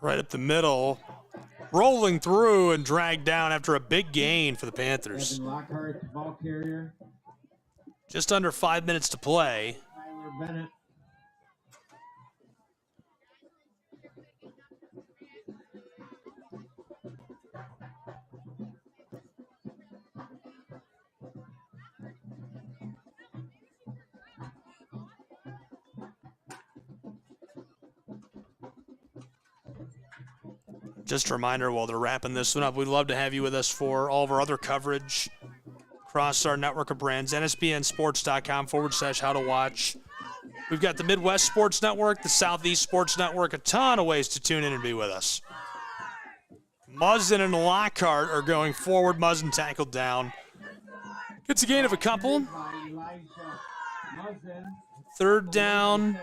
Right up the middle. Rolling through and dragged down after a big gain for the Panthers. Evan Lockhart, the ball carrier. Just under 5 minutes to play. Tyler Bennett. Just a reminder, while they're wrapping this one up, we'd love to have you with us for all of our other coverage across our network of brands, nsbnsports.com/how to watch. We've got the Midwest Sports Network, the Southeast Sports Network, a ton of ways to tune in and be with us. Muzzin and Lockhart are going forward. Muzzin tackled down. Gets a gain of a couple. Third down,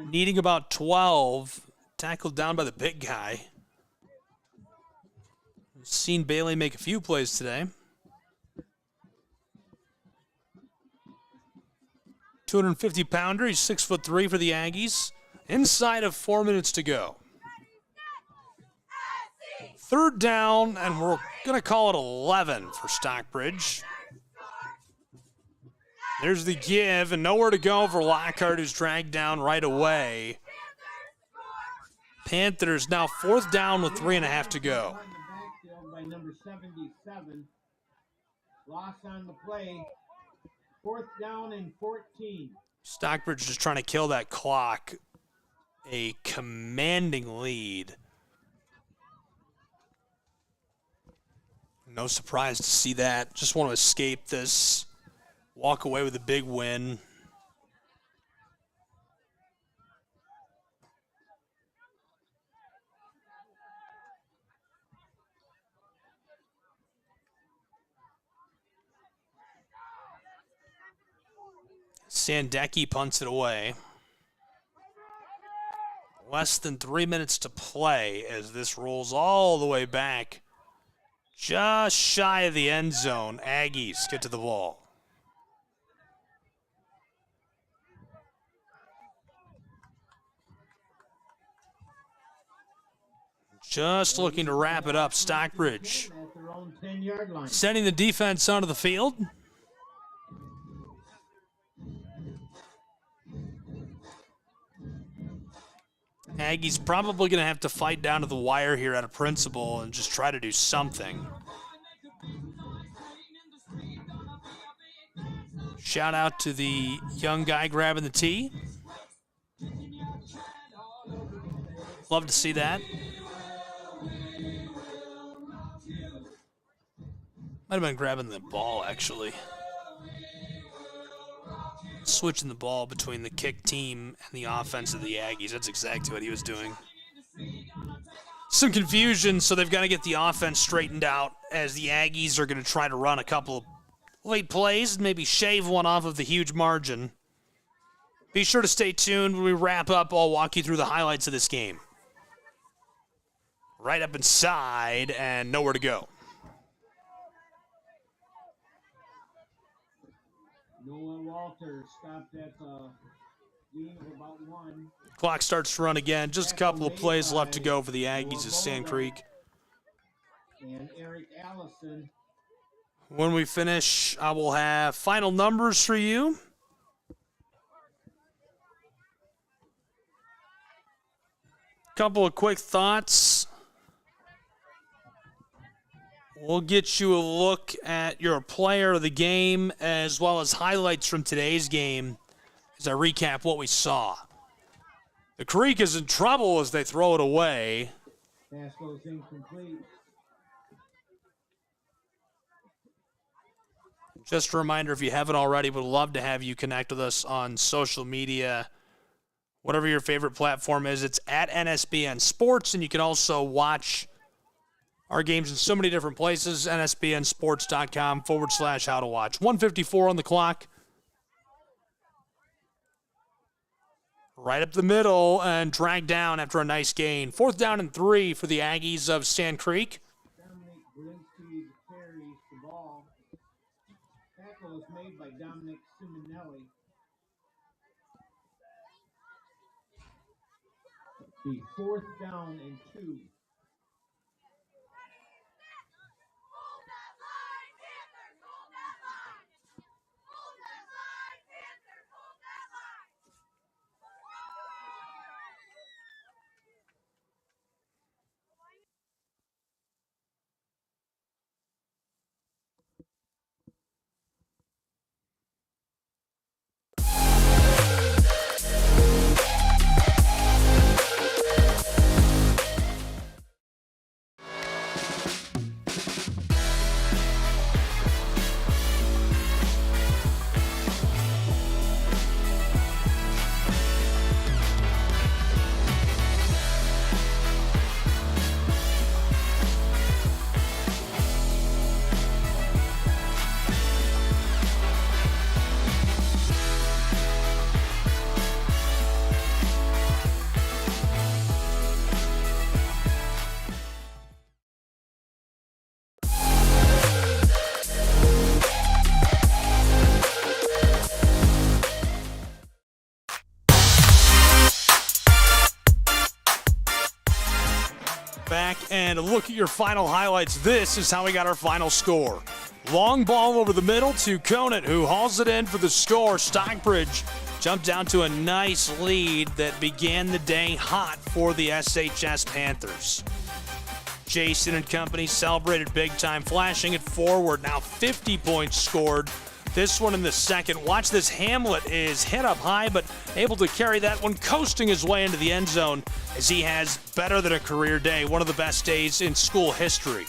needing about 12. Tackled down by the big guy. Seen Bailey make a few plays today. 250-pounder. He's 6'3" for the Aggies. Inside of 4 minutes to go. Third down, and we're going to call it 11 for Stockbridge. There's the give, and nowhere to go for Lockhart, who's dragged down right away. Panthers now fourth down with 3.5 to go. By number 77. Loss on the play. Fourth down and 14. Stockbridge just trying to kill that clock. A commanding lead. No surprise to see that. Just want to escape this. Walk away with a big win. Sandecki punts it away. Less than 3 minutes to play as this rolls all the way back. Just shy of the end zone. Aggies get to the ball. Just looking to wrap it up. Stockbridge sending the defense onto the field. Aggies probably going to have to fight down to the wire here at a principal and just try to do something. Shout out to the young guy grabbing the tee. Love to see that. Might have been grabbing the ball, actually. Switching the ball between the kick team and the offense of the Aggies. That's exactly what he was doing. Some confusion, so they've got to get the offense straightened out as the Aggies are going to try to run a couple of late plays and maybe shave one off of the huge margin. Be sure to stay tuned when we wrap up. I'll walk you through the highlights of this game. Right up inside and nowhere to go. Noah Walter stopped at gain of about 1. Clock starts to run again. Just a couple of plays left to go for the Aggies at Sand Creek. And Eric Allison. When we finish, I will have final numbers for you. Couple of quick thoughts. We'll get you a look at your player of the game as well as highlights from today's game as I recap what we saw. The Creek is in trouble as they throw it away. Pass goes incomplete. Just a reminder, if you haven't already, we'd love to have you connect with us on social media. Whatever your favorite platform is, it's at NSBN Sports, and you can also watch our games in so many different places, nsbnsports.com/how to watch. 1:54 on the clock. Right up the middle and dragged down after a nice gain. Fourth down and 3 for the Aggies of Sand Creek. Dominic Galinsky carries the ball. Tackle is made by Dominic Simonelli. The fourth down and 2. And look at your final highlights. This is how we got our final score. Long ball over the middle to Conant, who hauls it in for the score. Stockbridge jumped down to a nice lead that began the day hot for the SHS Panthers. Jason and company celebrated big time, flashing it forward. Now 50 points scored. This one in the second. Watch this. Hamlet is hit up high, but able to carry that one, coasting his way into the end zone as he has better than a career day, one of the best days in school history.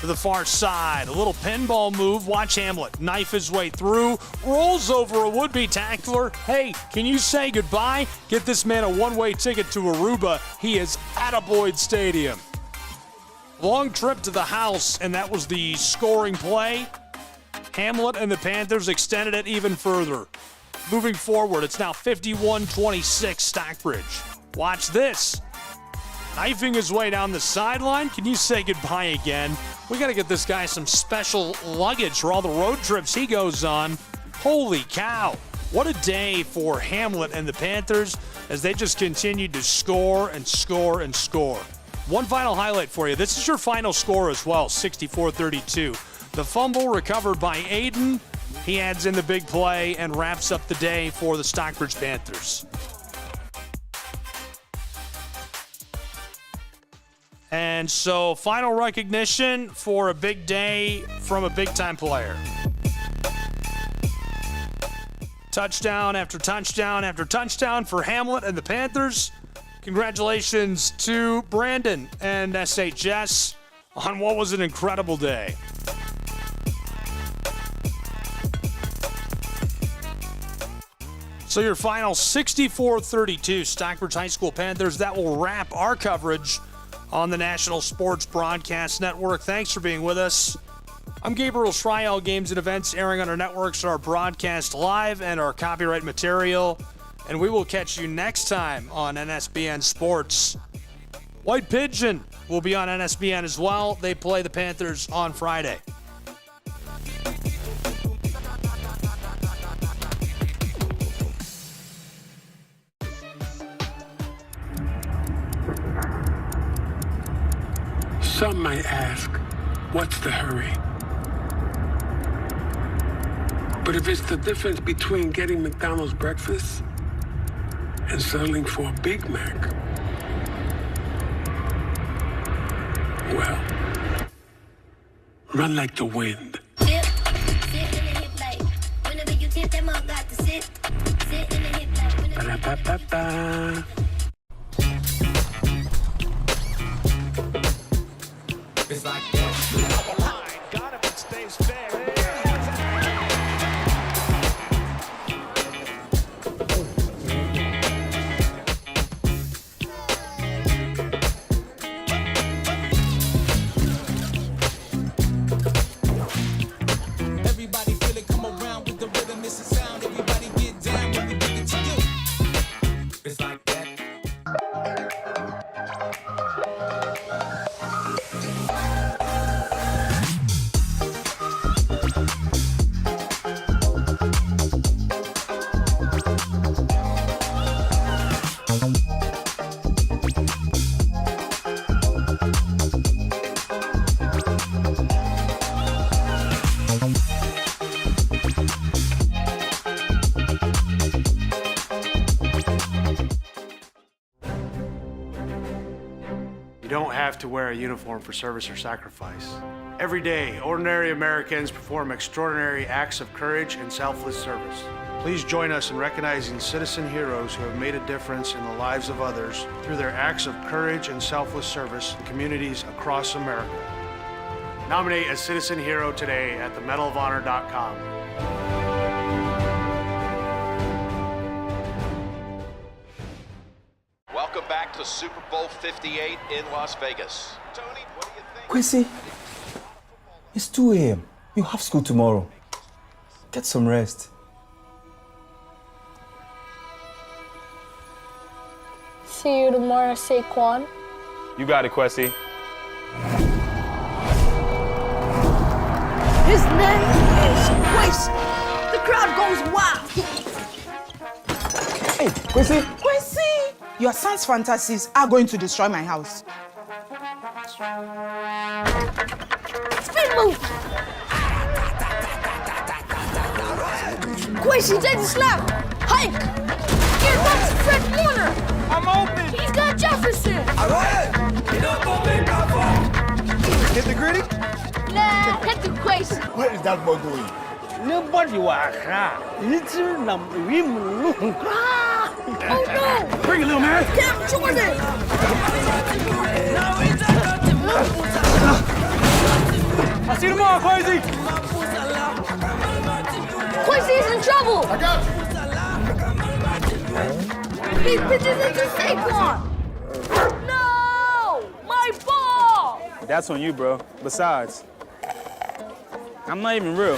To the far side, a little pinball move. Watch Hamlet knife his way through, rolls over a would-be tackler. Hey, can you say goodbye? Get this man a one-way ticket to Aruba. He is at Boyd Stadium. Long trip to the house, and that was the scoring play. Hamlet and the Panthers extended it even further. Moving forward, it's now 51-26 Stockbridge. Watch this. Knifing his way down the sideline. Can you say goodbye again? We got to get this guy some special luggage for all the road trips he goes on. Holy cow. What a day for Hamlet and the Panthers as they just continued to score and score and score. One final highlight for you. This is your final score as well, 64-32. The fumble recovered by Aiden. He adds in the big play and wraps up the day for the Stockbridge Panthers. And so, final recognition for a big day from a big-time player. Touchdown after touchdown after touchdown for Hamlet and the Panthers. Congratulations to Brandon and SHS on what was an incredible day. So your final 64-32 Stockbridge High School Panthers. That will wrap our coverage on the National Sports Broadcast Network. Thanks for being with us. I'm Gabriel Schrei. All games and events airing on our networks are broadcast live and are copyright material. And we will catch you next time on NSBN Sports. White Pigeon will be on NSBN as well. They play the Panthers on Friday. Some might ask, what's the hurry? But if it's the difference between getting McDonald's breakfast and settling for a Big Mac, well, run like the wind. Ba-da-ba-ba-ba. It's like that. Donovan stays fair. Everybody feel it, come around with the rhythm, it's a sound. Everybody get down when we give it to you. It's like that. You don't have to wear a uniform for service or sacrifice. Every day, ordinary Americans perform extraordinary acts of courage and selfless service. Please join us in recognizing citizen heroes who have made a difference in the lives of others through their acts of courage and selfless service in communities across America. Nominate a citizen hero today at themedalofhonor.com. Welcome back to Super Bowl 58 in Las Vegas. Tony, what do you think? Quincy, it's 2 a.m. You have school tomorrow. Get some rest. See you tomorrow, Saquon. You got it, Quessy. His name is Quincy. The crowd goes wild. Hey, Quincy. Quincy! Your son's fantasies are going to destroy my house. Spin move! Quincy, take the slap! Hike! Here comes Fred Warner! I'm open! He's got Jefferson! Hit the gritty? Nah, hit the Quincy! Where is that boy going? Nobody was little number Oh no! Bring it, little man! Cam Jordan! I see them all, Quasi! Quincy's in trouble! I got you! He pitches into Saquon! No! My ball! That's on you, bro. Besides, I'm not even real.